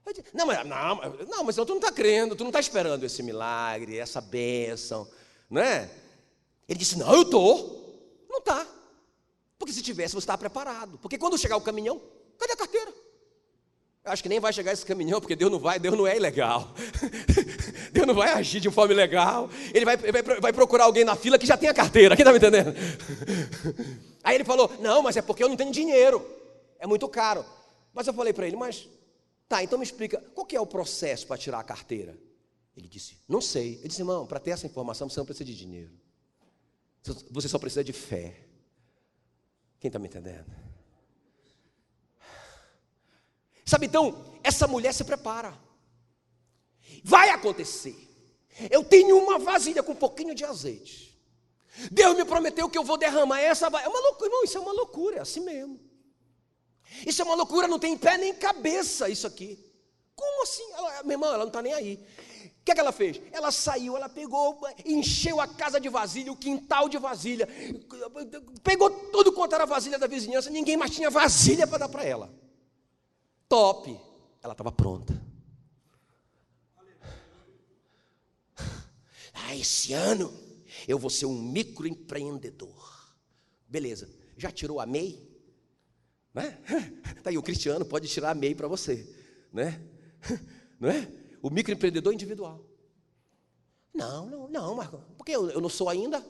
Disse, não, mas tu não está crendo, tu não está esperando esse milagre, essa bênção, não é? Ele disse: não, eu estou. Não está. Porque se tivesse, você estava preparado. Porque quando chegar o caminhão, cadê a carteira? Eu acho que nem vai chegar esse caminhão, porque Deus não é ilegal. Deus não vai agir de forma ilegal. Ele vai procurar alguém na fila que já tem a carteira. Quem está me entendendo? Aí ele falou: não, mas é porque eu não tenho dinheiro, é muito caro. Mas eu falei para ele: mas tá, então me explica, qual que é o processo para tirar a carteira? Ele disse: não sei. Eu disse: irmão, para ter essa informação você não precisa de dinheiro, você só precisa de fé. Quem está me entendendo? Sabe, então, essa mulher se prepara. Vai acontecer. Eu tenho uma vasilha com um pouquinho de azeite. Deus me prometeu que eu vou derramar essa. É uma loucura, irmão, isso é uma loucura, é assim mesmo. Isso é uma loucura, não tem pé nem cabeça isso aqui. Como assim? Minha irmã, ela não está nem aí. O que ela fez? Ela saiu, ela pegou, encheu a casa de vasilha, o quintal de vasilha, pegou tudo quanto era vasilha da vizinhança, ninguém mais tinha vasilha para dar para ela. Top. Ela estava pronta. Esse ano eu vou ser um microempreendedor. Beleza. Já tirou a MEI? Né? Tá aí, o Cristiano pode tirar a MEI para você, né? Não é? O microempreendedor individual. Não, Marco, porque eu não sou ainda.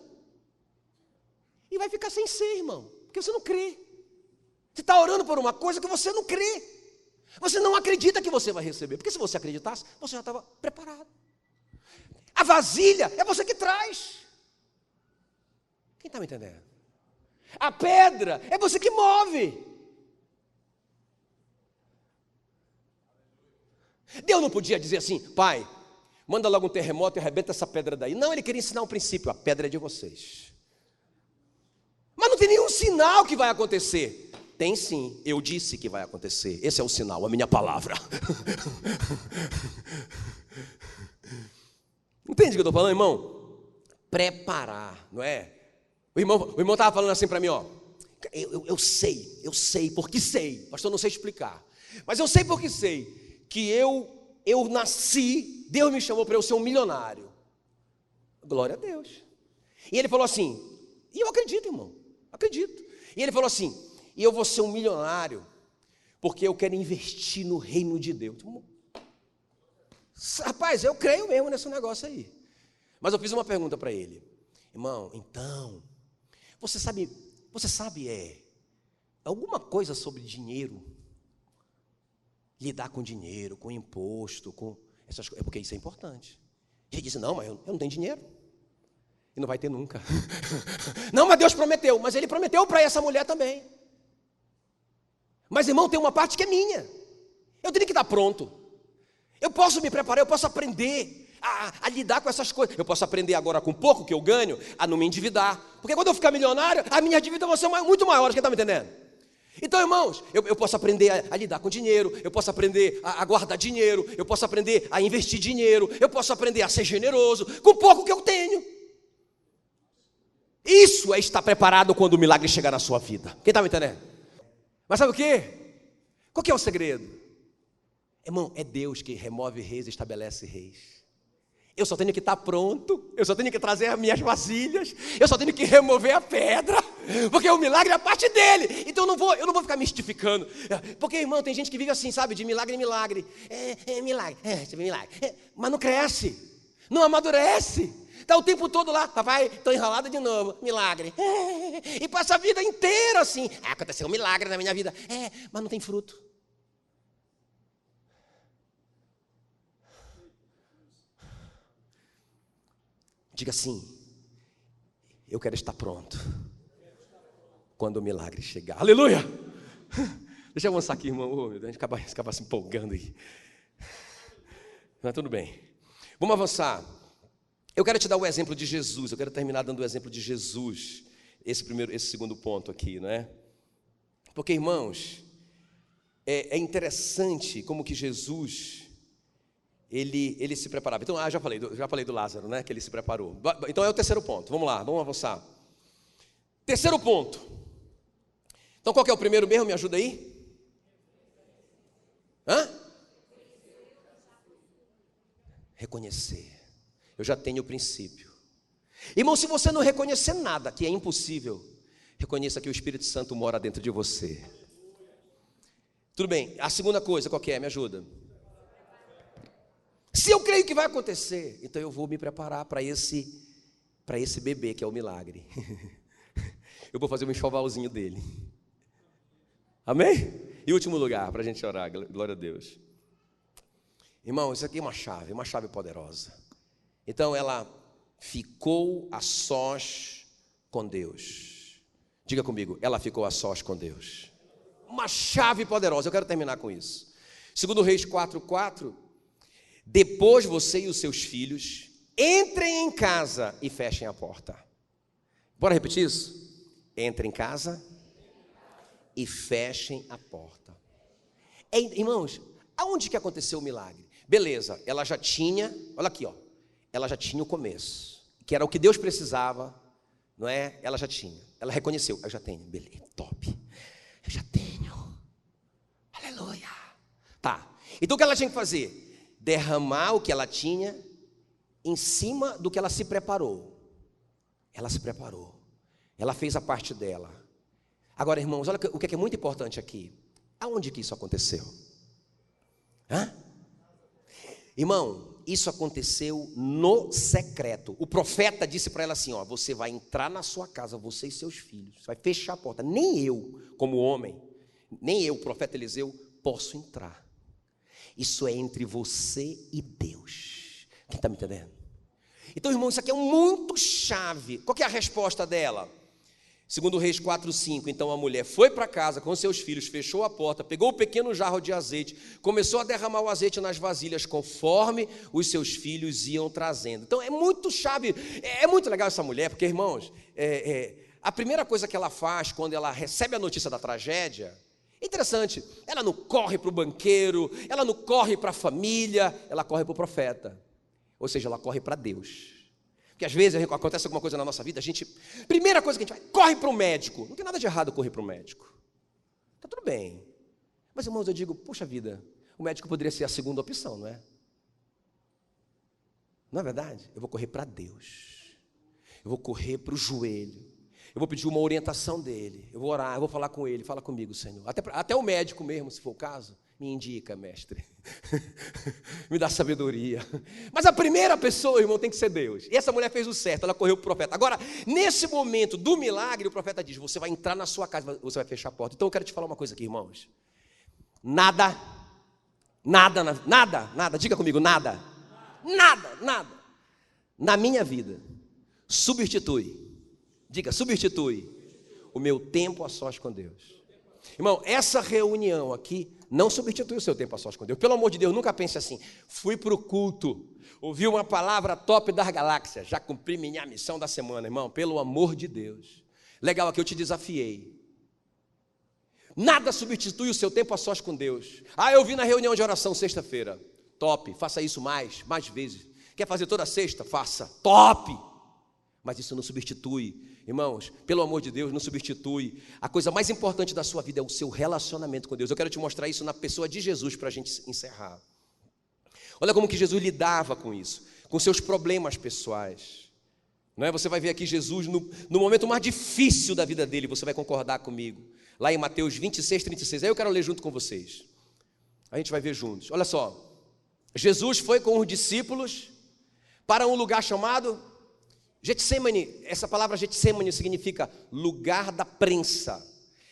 E vai ficar sem ser, irmão, porque você não crê. Você está orando por uma coisa que você não crê. Você não acredita que você vai receber, porque se você acreditasse, você já estava preparado. A vasilha é você que traz. Quem está me entendendo? A pedra é você que move. Deus não podia dizer assim: pai, Manda logo um terremoto e arrebenta essa pedra daí. Não, ele queria ensinar um princípio: a pedra é de vocês. Mas não tem nenhum sinal que vai acontecer. Tem sim, eu disse que vai acontecer. Esse é o sinal, a minha palavra. Entende o que eu estou falando, irmão? Preparar, não é? O irmão estava falando assim para mim, ó. Eu sei, porque sei. Pastor, não sei explicar. Mas eu sei porque sei que eu nasci, Deus me chamou para eu ser um milionário. Glória a Deus. E ele falou assim, e eu acredito, irmão, acredito. E ele falou assim, e eu vou ser um milionário porque eu quero investir no reino de Deus. Rapaz, eu creio mesmo nesse negócio aí. Mas eu fiz uma pergunta para ele. Irmão, então, você sabe alguma coisa sobre dinheiro? Lidar com dinheiro, com imposto, com essas coisas, porque isso é importante. Ele disse, não, mas eu não tenho dinheiro. E não vai ter nunca. Não, mas Deus prometeu. Mas Ele prometeu para essa mulher também. Mas, irmão, tem uma parte que é minha. Eu tenho que estar pronto. Eu posso me preparar, eu posso aprender a lidar com essas coisas. Eu posso aprender agora com pouco que eu ganho, a não me endividar. Porque quando eu ficar milionário, a minha dívida vai ser muito maior. Quem está me entendendo? Então, irmãos, eu posso aprender a lidar com dinheiro, eu posso aprender a guardar dinheiro, eu posso aprender a investir dinheiro, eu posso aprender a ser generoso com pouco que eu tenho. Isso é estar preparado quando o milagre chegar na sua vida. Quem está me entendendo? Mas sabe o quê? Qual que é o segredo? Irmão, é Deus que remove reis e estabelece reis. Eu só tenho que estar pronto, eu só tenho que trazer as minhas vasilhas, eu só tenho que remover a pedra, porque o milagre é a parte dele. Então eu não vou ficar mistificando. Porque, irmão, tem gente que vive assim, sabe, de milagre em milagre. Milagre, mas não cresce, não amadurece. Está o tempo todo lá, papai, estou enrolado de novo, milagre. E passa a vida inteira assim, aconteceu um milagre na minha vida. Mas não tem fruto. Diga assim, eu quero estar pronto quando o milagre chegar. Aleluia! Deixa eu avançar aqui, irmão. A gente acaba se empolgando aí. Mas tudo bem. Vamos avançar. Eu quero te dar o exemplo de Jesus. Eu quero terminar dando o exemplo de Jesus. Esse segundo ponto aqui, não é? Porque, irmãos, é interessante como que Jesus, ele se preparava. Então, já falei do Lázaro, né? Que ele se preparou. Então é o terceiro ponto. Vamos lá, vamos avançar. Terceiro ponto. Então, qual que é o primeiro mesmo? Me ajuda aí. Reconhecer. Eu já tenho o princípio. Irmão, se você não reconhecer nada, que é impossível, reconheça que o Espírito Santo mora dentro de você. Tudo bem, a segunda coisa, qual que é? Me ajuda. Se eu creio que vai acontecer, então eu vou me preparar para esse bebê que é o milagre. Eu vou fazer um enxovalzinho dele. Amém? E último lugar, para a gente orar, glória a Deus. Irmão, isso aqui é uma chave poderosa. Então ela ficou a sós com Deus. Diga comigo, ela ficou a sós com Deus. Uma chave poderosa, eu quero terminar com isso. Segundo Reis 4:4, depois você e os seus filhos entrem em casa e fechem a porta. Bora repetir isso? Entrem em casa e fechem a porta. Irmãos, aonde que aconteceu o milagre? Beleza, ela já tinha, olha aqui, ó. Ela já tinha o começo, que era o que Deus precisava, não é? Ela já tinha, ela reconheceu, eu já tenho, beleza, top, eu já tenho, aleluia. Tá, então o que ela tinha que fazer? Derramar o que ela tinha em cima do que ela se preparou. Ela se preparou, ela fez a parte dela. Agora, irmãos, olha o que é muito importante aqui. Aonde que isso aconteceu? Irmão, isso aconteceu no secreto. O profeta disse para ela assim, ó, você vai entrar na sua casa, você e seus filhos, vai fechar a porta. Nem eu, como homem, nem eu, o profeta Eliseu, posso entrar. Isso é entre você e Deus. Quem está me entendendo? Então, irmão, isso aqui é muito chave. Qual que é a resposta dela? Segundo Reis 4:5, então a mulher foi para casa com seus filhos, fechou a porta, pegou o pequeno jarro de azeite, começou a derramar o azeite nas vasilhas, conforme os seus filhos iam trazendo. Então é muito chave, é muito legal essa mulher, porque, irmãos, a primeira coisa que ela faz quando ela recebe a notícia da tragédia, é interessante, ela não corre para o banqueiro, ela não corre para a família, ela corre para o profeta, ou seja, ela corre para Deus. Porque às vezes acontece alguma coisa na nossa vida, primeira coisa que a gente vai, corre para o médico. Não tem nada de errado correr para o médico. Está tudo bem. Mas, irmãos, eu digo, puxa vida, o médico poderia ser a segunda opção, não é? Não é verdade? Eu vou correr para Deus. Eu vou correr para o joelho. Eu vou pedir uma orientação dele. Eu vou orar, eu vou falar com ele. Fala comigo, Senhor. Até o médico mesmo, se for o caso, me indica, mestre. Me dá sabedoria. Mas a primeira pessoa, irmão, tem que ser Deus. E essa mulher fez o certo, ela correu para o profeta. Agora, nesse momento do milagre, o profeta diz, você vai entrar na sua casa, você vai fechar a porta. Então eu quero te falar uma coisa aqui, irmãos. Nada, diga comigo, nada, na minha vida, substitui o meu tempo a sós com Deus. Irmão, essa reunião aqui não substitui o seu tempo a sós com Deus. Pelo amor de Deus, nunca pense assim, fui para o culto, ouvi uma palavra top das galáxias, já cumpri minha missão da semana, irmão, pelo amor de Deus. Legal, aqui eu te desafiei. Nada substitui o seu tempo a sós com Deus. Eu vi na reunião de oração sexta-feira, top, faça isso mais vezes. Quer fazer toda sexta? Faça, top. Mas isso não substitui, irmãos, pelo amor de Deus, não substitui. A coisa mais importante da sua vida é o seu relacionamento com Deus. Eu quero te mostrar isso na pessoa de Jesus para a gente encerrar. Olha como que Jesus lidava com isso, com seus problemas pessoais. Não é? Você vai ver aqui Jesus no momento mais difícil da vida dele, você vai concordar comigo. Lá em Mateus 26:36, aí eu quero ler junto com vocês. A gente vai ver juntos. Olha só, Jesus foi com os discípulos para um lugar chamado Getsemane. Essa palavra Getsemane significa lugar da prensa.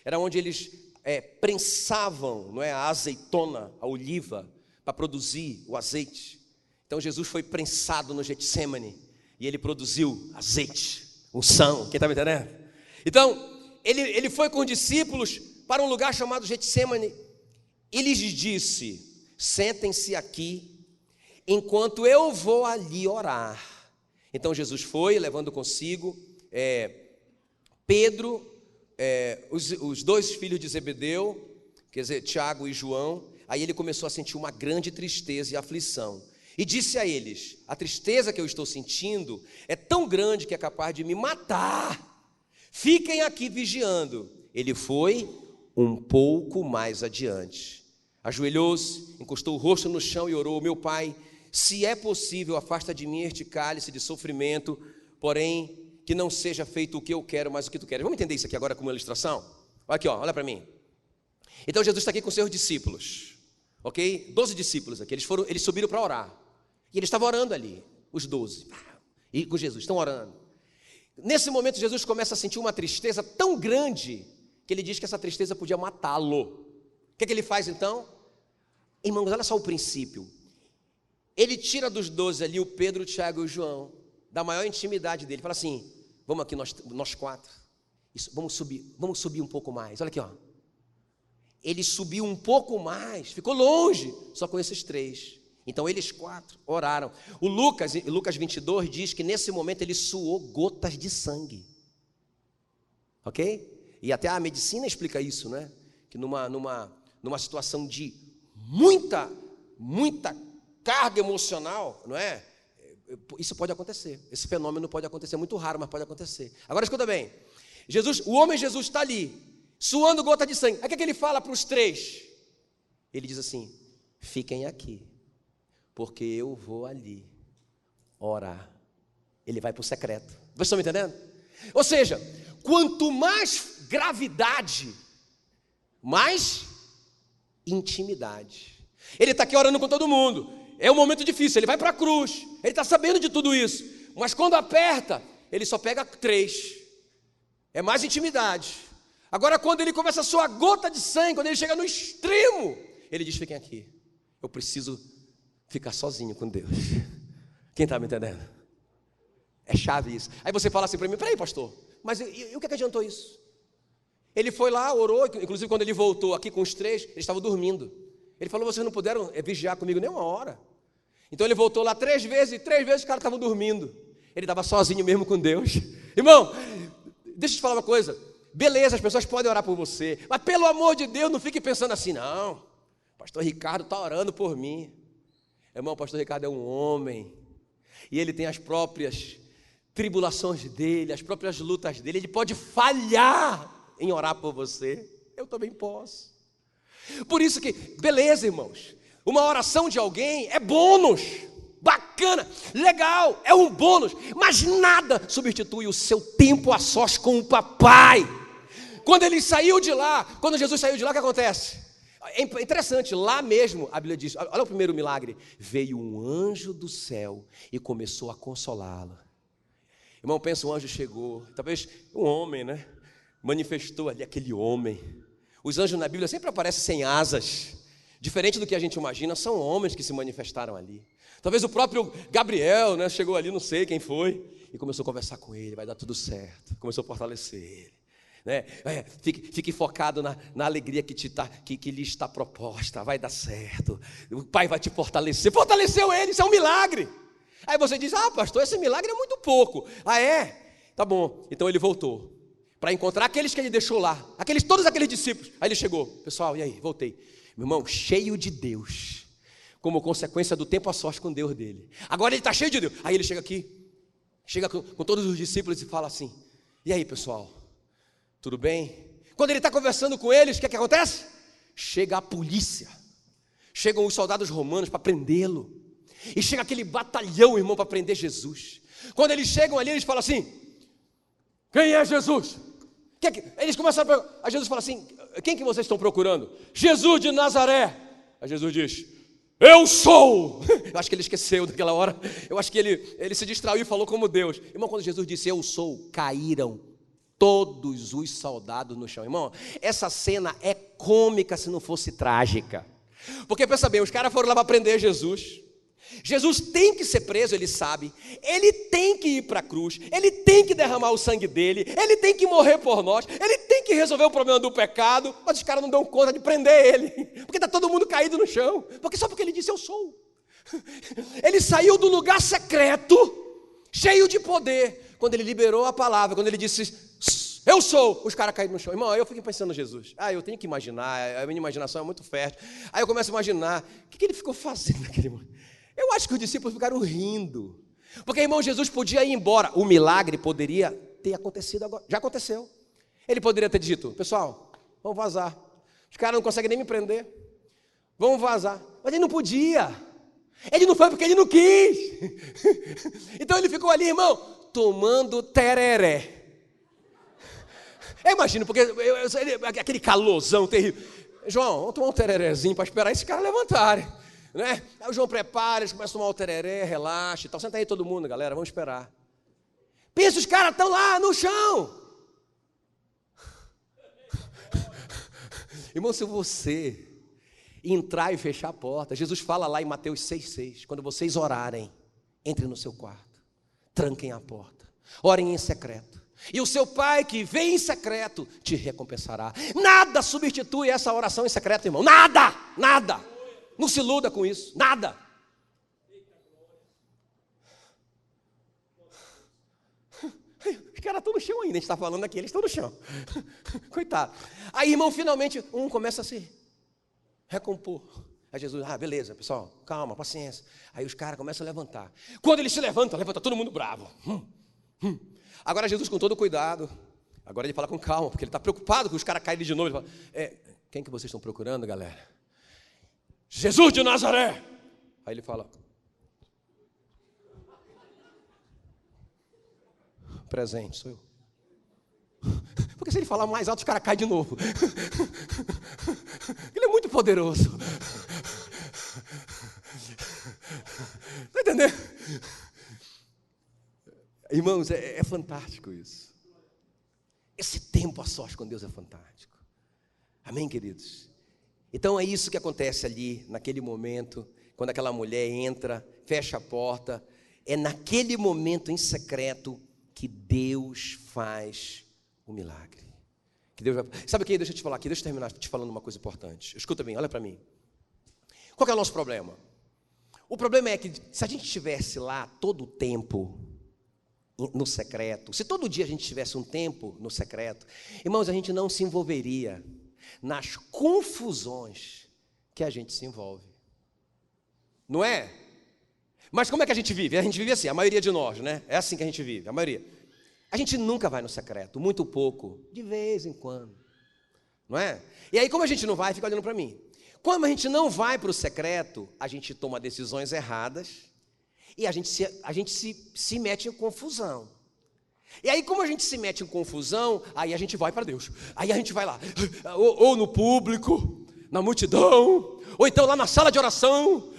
Era onde eles prensavam, não é, a azeitona, a oliva, para produzir o azeite. Então Jesus foi prensado no Getsemane e ele produziu azeite, unção. Quem está me entendendo? Então ele foi com os discípulos para um lugar chamado Getsemane e lhes disse: sentem-se aqui enquanto eu vou ali orar. Então Jesus foi, levando consigo Pedro, os dois filhos de Zebedeu, quer dizer, Tiago e João. Aí ele começou a sentir uma grande tristeza e aflição. E disse a eles: a tristeza que eu estou sentindo é tão grande que é capaz de me matar. Fiquem aqui vigiando. Ele foi um pouco mais adiante. Ajoelhou-se, encostou o rosto no chão e orou: meu Pai, se é possível, afasta de mim este cálice de sofrimento, porém, que não seja feito o que eu quero, mas o que tu queres. Vamos entender isso aqui agora como uma ilustração? Olha aqui, olha para mim. Então Jesus está aqui com seus discípulos, ok? 12 discípulos aqui, eles subiram para orar. E eles estavam orando ali, os 12, e com Jesus, estão orando. Nesse momento Jesus começa a sentir uma tristeza tão grande, que ele diz que essa tristeza podia matá-lo. O que é que ele faz então? Irmãos, olha só o princípio. Ele tira dos 12 ali o Pedro, o Tiago e o João, da maior intimidade dele, fala assim: vamos aqui nós quatro, vamos subir um pouco mais. Olha aqui, ó. Ele subiu um pouco mais, ficou longe, só com esses três. Então eles quatro oraram. O Lucas 22 diz que nesse momento ele suou gotas de sangue, ok? E até a medicina explica isso, né? Que numa situação de muita carga emocional, não é? Isso pode acontecer, esse fenômeno pode acontecer, muito raro, mas pode acontecer. Agora escuta bem, o homem Jesus está ali, suando gota de sangue. Aí o que ele fala para os três? Ele diz assim: fiquem aqui, porque eu vou ali orar. Ele vai para o secreto. Vocês estão me entendendo? Ou seja, quanto mais gravidade, mais intimidade. Ele está aqui orando com todo mundo. É um momento difícil, ele vai para a cruz, ele está sabendo de tudo isso, mas quando aperta, ele só pega 3, é mais intimidade. Agora quando ele começa a suar gota de sangue, quando ele chega no extremo, ele diz: fiquem aqui, eu preciso ficar sozinho com Deus. Quem está me entendendo? É chave isso. Aí você fala assim para mim: peraí pastor, Mas e o que adiantou isso? Ele foi lá, orou, inclusive quando ele voltou aqui com os 3, eles estavam dormindo. Ele falou, vocês não puderam vigiar comigo nem uma hora. Então ele voltou lá 3 vezes, e 3 vezes os caras estavam dormindo. Ele estava sozinho mesmo com Deus. Irmão, deixa eu te falar uma coisa. Beleza, as pessoas podem orar por você, mas pelo amor de Deus, não fique pensando assim, não, o pastor Ricardo está orando por mim. Irmão, o pastor Ricardo é um homem, e ele tem as próprias tribulações dele, as próprias lutas dele. Ele pode falhar em orar por você. Eu também posso. Por isso que, beleza, irmãos, uma oração de alguém é bônus, bacana, legal, é um bônus, mas nada substitui o seu tempo a sós com o papai. Quando ele saiu de lá, quando Jesus saiu de lá, o que acontece? É interessante, lá mesmo, a Bíblia diz, olha o primeiro milagre, veio um anjo do céu e começou a consolá-lo. Irmão, pensa, um anjo chegou, talvez um homem, né? Manifestou ali aquele homem. Os anjos na Bíblia sempre aparecem sem asas, diferente do que a gente imagina, são homens que se manifestaram ali. Talvez o próprio Gabriel, né, chegou ali, não sei quem foi, e começou a conversar com ele, vai dar tudo certo, começou a fortalecer ele. Né? Fique focado na alegria que lhe está proposta, vai dar certo, o Pai vai te fortalecer. Fortaleceu ele, isso é um milagre. Aí você diz, pastor, esse milagre é muito pouco. É? Tá bom. Então ele voltou para encontrar aqueles que ele deixou lá, todos aqueles discípulos. Aí ele chegou, pessoal, e aí? Voltei. Meu irmão, cheio de Deus, como consequência do tempo a sós com Deus dele. Agora ele está cheio de Deus. Aí ele chega aqui, chega com todos os discípulos e fala assim, e aí, pessoal, tudo bem? Quando ele está conversando com eles, o que acontece? Chega a polícia, chegam os soldados romanos para prendê-lo, e chega aquele batalhão, irmão, para prender Jesus. Quando eles chegam ali, eles falam assim, quem é Jesus? Eles começam a Jesus fala assim, quem que vocês estão procurando? Jesus de Nazaré. Aí Jesus diz, eu sou. Eu acho que ele esqueceu daquela hora, eu acho que ele se distraiu e falou como Deus. Irmão, quando Jesus disse eu sou, caíram todos os soldados no chão. Irmão, essa cena é cômica se não fosse trágica. Porque pensa bem, os caras foram lá para prender Jesus. Jesus tem que ser preso, ele sabe. Ele tem que ir para a cruz. Ele tem que derramar o sangue dele. Ele tem que morrer por nós. Ele tem que resolver o problema do pecado. Mas os caras não dão conta de prender ele. Porque está todo mundo caído no chão. Só porque ele disse eu sou. Ele saiu do lugar secreto, cheio de poder. Quando ele liberou a palavra, quando ele disse eu sou, os caras caíram no chão. Irmão, eu fico pensando em Jesus. Eu tenho que imaginar, a minha imaginação é muito fértil. Aí eu começo a imaginar, o que ele ficou fazendo naquele momento? Eu acho que os discípulos ficaram rindo. Porque, irmão, Jesus podia ir embora. O milagre poderia ter acontecido agora. Já aconteceu. Ele poderia ter dito, pessoal, vamos vazar. Os caras não conseguem nem me prender. Vamos vazar. Mas ele não podia. Ele não foi porque ele não quis. Então ele ficou ali, irmão, tomando tereré. Eu imagino, porque aquele calorzão terrível. João, vamos tomar um tererézinho para esperar esses caras levantarem. Né? Aí o João prepara, eles começam a tomar o tereré, relaxa e tal. Senta aí todo mundo, galera, vamos esperar. Pensa, os caras estão lá no chão. Irmão, se você entrar e fechar a porta, Jesus fala lá em Mateus 6,6, quando vocês orarem, entrem no seu quarto, tranquem a porta, orem em secreto, e o seu pai que vem em secreto te recompensará. Nada substitui essa oração em secreto, irmão, nada, nada. Não se iluda com isso, nada. Os caras estão no chão ainda, a gente está falando aqui, eles estão no chão. Coitado. Aí, irmão, finalmente, um começa a se recompor. Aí Jesus, beleza, pessoal, calma, paciência. Aí os caras começam a levantar. Quando eles se levantam, levanta todo mundo bravo. Agora Jesus, com todo cuidado, agora ele fala com calma, porque ele está preocupado com os caras caírem de novo. Ele fala, quem que vocês estão procurando, galera? Jesus de Nazaré. Aí ele fala, presente, sou eu. Porque se ele falar mais alto, os caras caem de novo. Ele é muito poderoso. Está entendendo? Irmãos, é fantástico isso. Esse tempo a sós com Deus é fantástico. Amém, queridos? Então é isso que acontece ali, naquele momento, quando aquela mulher entra, fecha a porta. É naquele momento em secreto que Deus faz o milagre. Que Deus vai... Sabe o que? Deixa eu te falar aqui, deixa eu terminar te falando uma coisa importante. Escuta bem, olha para mim. Qual que é o nosso problema? O problema é que se a gente estivesse lá todo o tempo no secreto, se todo dia a gente tivesse um tempo no secreto, irmãos, a gente não se envolveria nas confusões que a gente se envolve. Não é? Mas como é que a gente vive? A gente vive assim, a maioria de nós, né? É assim que a gente vive, a maioria. A gente nunca vai no secreto, muito pouco, de vez em quando. Não é? E aí, como a gente não vai, fica olhando para mim. Como a gente não vai para o secreto, a gente toma decisões erradas e a gente se mete em confusão. E aí, como a gente se mete em confusão, aí a gente vai para Deus. Aí a gente vai lá, ou no público, na multidão, ou então lá na sala de oração.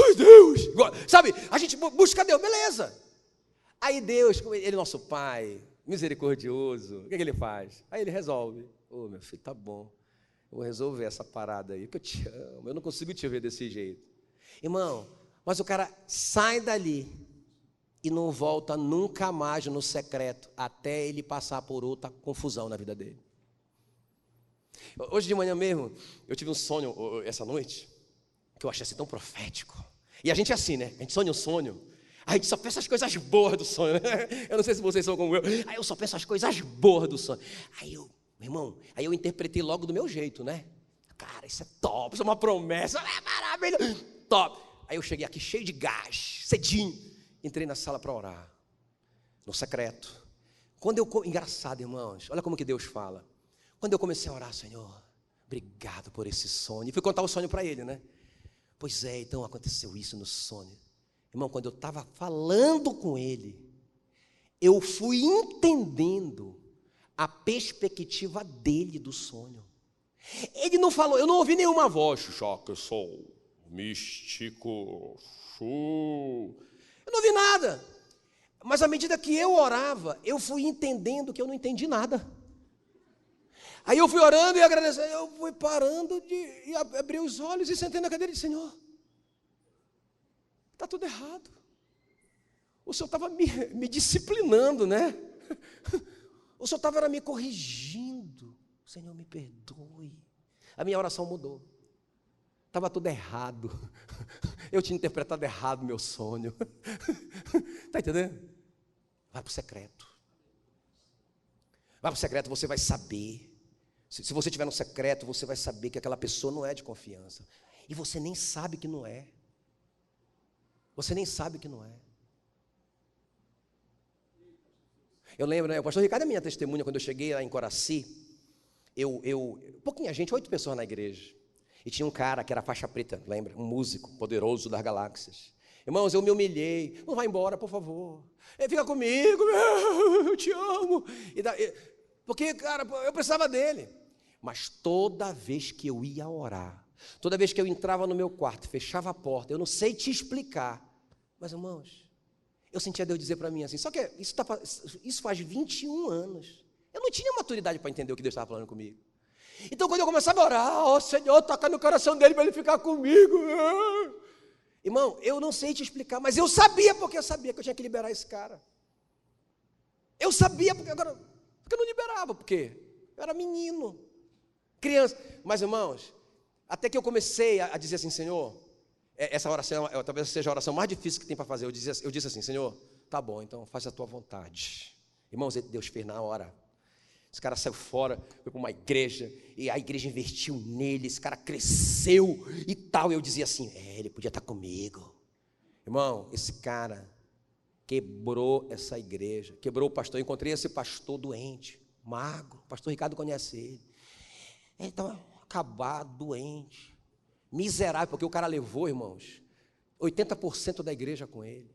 Ai, Deus! Sabe, a gente busca Deus, beleza. Aí Deus, Ele é nosso Pai, misericordioso, o que Ele faz? Aí Ele resolve. Ô, meu filho, tá bom. Eu vou resolver essa parada aí, porque eu te amo, eu não consigo te ver desse jeito. Irmão, mas o cara sai dali e não volta nunca mais no secreto, até ele passar por outra confusão na vida dele. Hoje de manhã mesmo, eu tive um sonho essa noite, que eu achei assim tão profético. E a gente é assim, né? A gente sonha um sonho, a gente só pensa as coisas boas do sonho, né? Eu não sei se vocês são como eu. Aí eu só penso as coisas boas do sonho. Meu irmão, aí eu interpretei logo do meu jeito, né? Cara, isso é top, isso é uma promessa, é maravilhoso, top. Aí eu cheguei aqui cheio de gás, cedinho, entrei na sala para orar, no secreto. Engraçado, irmãos, olha como que Deus fala. Quando eu comecei a orar, Senhor, obrigado por esse sonho. E fui contar o sonho para ele, né? Pois é, então aconteceu isso no sonho. Irmão, quando eu estava falando com ele, eu fui entendendo a perspectiva dele do sonho. Ele não falou, eu não ouvi nenhuma voz, já que eu sou místico, eu não ouvi nada. Mas à medida que eu orava, eu fui entendendo que eu não entendi nada. Aí eu fui orando e agradecendo, eu fui parando e abri os olhos e sentei na cadeira e disse, Senhor, está tudo errado. O Senhor estava me disciplinando, né? O Senhor estava me corrigindo. Senhor, me perdoe. A minha oração mudou. Estava tudo errado. Eu tinha interpretado errado o meu sonho. Está entendendo? Vai para o secreto. Vai para o secreto, você vai saber. Se você estiver no secreto, você vai saber que aquela pessoa não é de confiança. E você nem sabe que não é. Você nem sabe que não é. Eu lembro, né, o pastor Ricardo é minha testemunha, quando eu cheguei lá em Coraci, pouquinha gente, 8 pessoas na igreja, e tinha um cara que era faixa preta, lembra? Um músico poderoso das galáxias. Irmãos, eu me humilhei, não vai embora, por favor, fica comigo, eu te amo, porque, cara, eu precisava dele. Mas toda vez que eu ia orar, toda vez que eu entrava no meu quarto, fechava a porta, eu não sei te explicar, mas, irmãos, eu sentia Deus dizer para mim assim, só que isso faz 21 anos. Eu não tinha maturidade para entender o que Deus estava falando comigo. Então, quando eu começava a orar, Senhor, toca no coração dele para ele ficar comigo. Irmão, eu não sei te explicar, mas eu sabia, porque eu sabia que eu tinha que liberar esse cara. Eu sabia, porque eu não liberava, porque eu era menino, criança. Mas, irmãos, até que eu comecei a dizer assim, Senhor, essa oração, talvez seja a oração mais difícil que tem para fazer. Eu disse assim, Senhor, tá bom, então faz a tua vontade. Irmãos, Deus fez na hora. Esse cara saiu fora, foi para uma igreja, e a igreja investiu nele, esse cara cresceu e tal. Eu dizia assim, ele podia estar comigo. Irmão, esse cara quebrou essa igreja, quebrou o pastor. Eu encontrei esse pastor doente, magro, o pastor Ricardo conhece ele. Ele estava acabado, doente, miserável, porque o cara levou, irmãos, 80% da igreja com ele.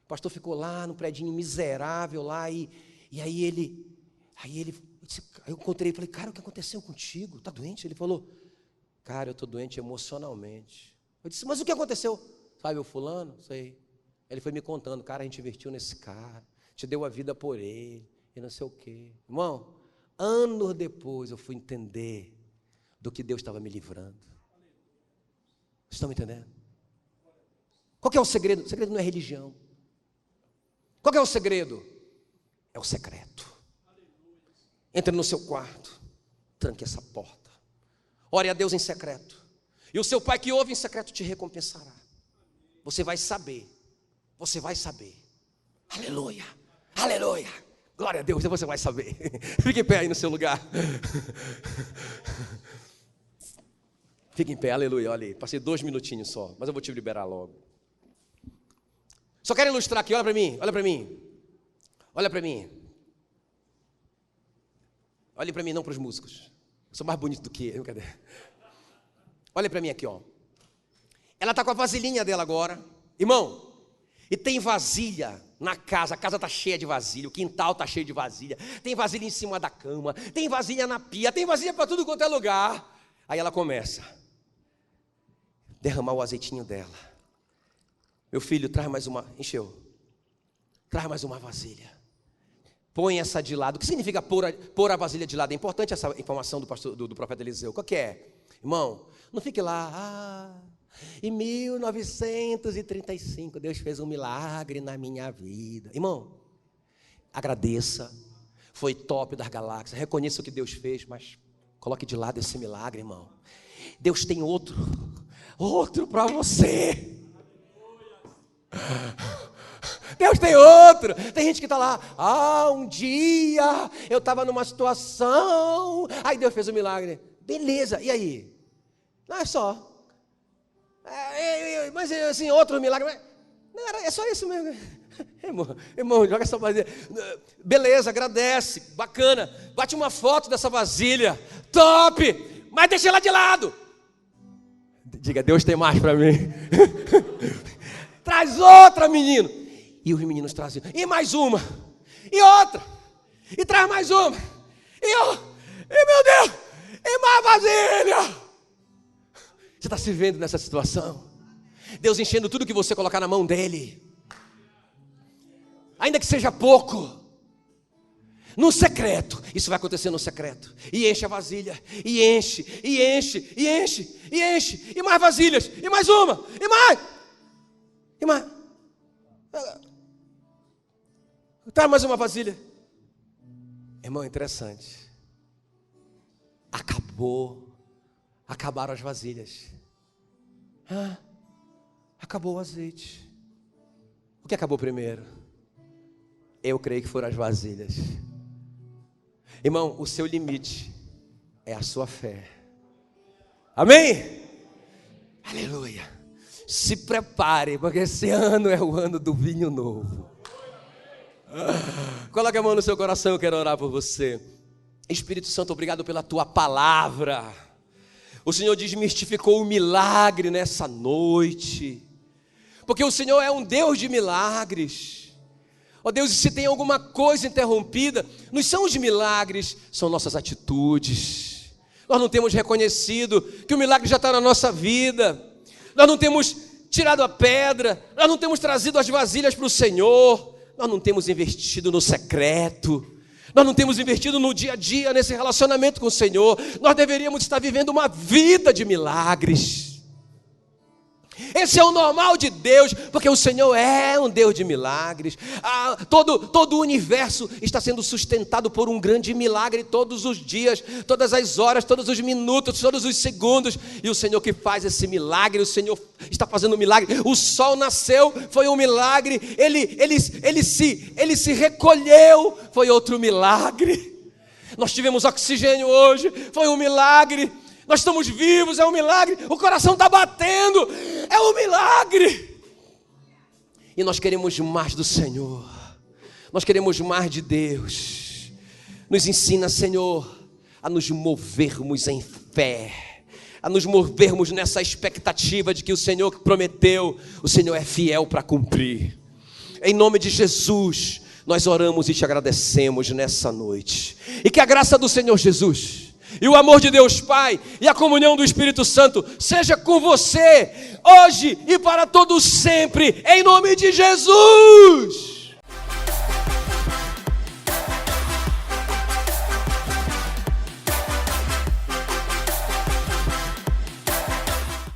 O pastor ficou lá no predinho miserável lá, e aí ele eu encontrei e falei, cara, o que aconteceu contigo? Está doente? Ele falou, cara, eu estou doente emocionalmente. Eu disse, mas o que aconteceu? Sabe o fulano? Sei. Ele foi me contando, cara, a gente investiu nesse cara, te deu a vida por ele, e não sei o quê. Irmão, anos depois eu fui entender do que Deus estava me livrando. Vocês estão me entendendo? Qual que é o segredo? O segredo não é religião. Qual que é o segredo? é o secreto. Entre no seu quarto, tranque essa porta, ore a Deus em secreto, e o seu Pai que ouve em secreto te recompensará. Você vai saber, aleluia, aleluia, glória a Deus, você vai saber. Fique em pé aí no seu lugar. Fique em pé, aleluia, olha aí, passei 2 minutinhos só, mas eu vou te liberar logo. Só quero ilustrar aqui, olha para mim. Olhe para mim, não para os músicos. Eu sou mais bonito do que ele, cadê? Olha para mim aqui, ó. Ela está com a vasilhinha dela agora, irmão. E tem vasilha na casa, a casa está cheia de vasilha, o quintal está cheio de vasilha. Tem vasilha em cima da cama, tem vasilha na pia, tem vasilha para tudo quanto é lugar. Aí ela começa a derramar o azeitinho dela. Meu filho, traz mais uma, encheu. Traz mais uma vasilha. Põe essa de lado. O que significa pôr a vasilha de lado? É importante essa informação do profeta Eliseu. Qual que é? Irmão, não fique lá. Em 1935, Deus fez um milagre na minha vida. Irmão, agradeça. Foi top das galáxias. Reconheça o que Deus fez, mas coloque de lado esse milagre, irmão. Deus tem outro para você. Deus tem outro. Tem gente que está lá, um dia eu estava numa situação, aí Deus fez um milagre. Beleza, e aí? Não é só. Mas assim, outro milagre. Não, é só isso mesmo. Irmão, joga essa vasilha. Beleza, agradece, bacana. Bate uma foto dessa vasilha. Top, mas deixa ela de lado. Diga, Deus tem mais para mim. Traz outra, menino. E os meninos trazem, e mais uma, e outra, e traz mais uma, e meu Deus, e mais vasilha. Você está se vendo nessa situação? Deus enchendo tudo que você colocar na mão dele, ainda que seja pouco, no secreto. Isso vai acontecer no secreto. E enche a vasilha, e enche, e enche, e enche, e enche, e mais vasilhas, e mais uma, e mais. Traz mais uma vasilha. Irmão, interessante. Acabaram as vasilhas. Acabou o azeite. O que acabou primeiro? Eu creio que foram as vasilhas. Irmão, o seu limite é a sua fé. Amém? Aleluia. Se prepare, porque esse ano é o ano do vinho novo. Coloque a mão no seu coração, eu quero orar por você. Espírito Santo, obrigado pela tua palavra. O Senhor desmistificou o milagre nessa noite, porque o Senhor é um Deus de milagres. Ó Deus, e se tem alguma coisa interrompida, não são os milagres, são nossas atitudes. Nós não temos reconhecido que o milagre já está na nossa vida. Nós não temos tirado a pedra, nós não temos trazido as vasilhas para o Senhor. Nós não temos investido no secreto, nós não temos investido no dia a dia, nesse relacionamento com o Senhor. Nós deveríamos estar vivendo uma vida de milagres. Esse é o normal de Deus, porque o Senhor é um Deus de milagres. Todo o universo está sendo sustentado por um grande milagre todos os dias, todas as horas, todos os minutos, todos os segundos. E o Senhor que faz esse milagre, o Senhor está fazendo um milagre. O sol nasceu, foi um milagre. Ele se recolheu, foi outro milagre. Nós tivemos oxigênio hoje, foi um milagre. Nós estamos vivos, é um milagre. O coração está batendo, é um milagre. E nós queremos mais do Senhor. Nós queremos mais de Deus. Nos ensina, Senhor, a nos movermos em fé, a nos movermos nessa expectativa de que o Senhor que prometeu, o Senhor é fiel para cumprir. Em nome de Jesus, nós oramos e te agradecemos nessa noite. E que a graça do Senhor Jesus e o amor de Deus Pai e a comunhão do Espírito Santo seja com você, hoje e para todos sempre, em nome de Jesus.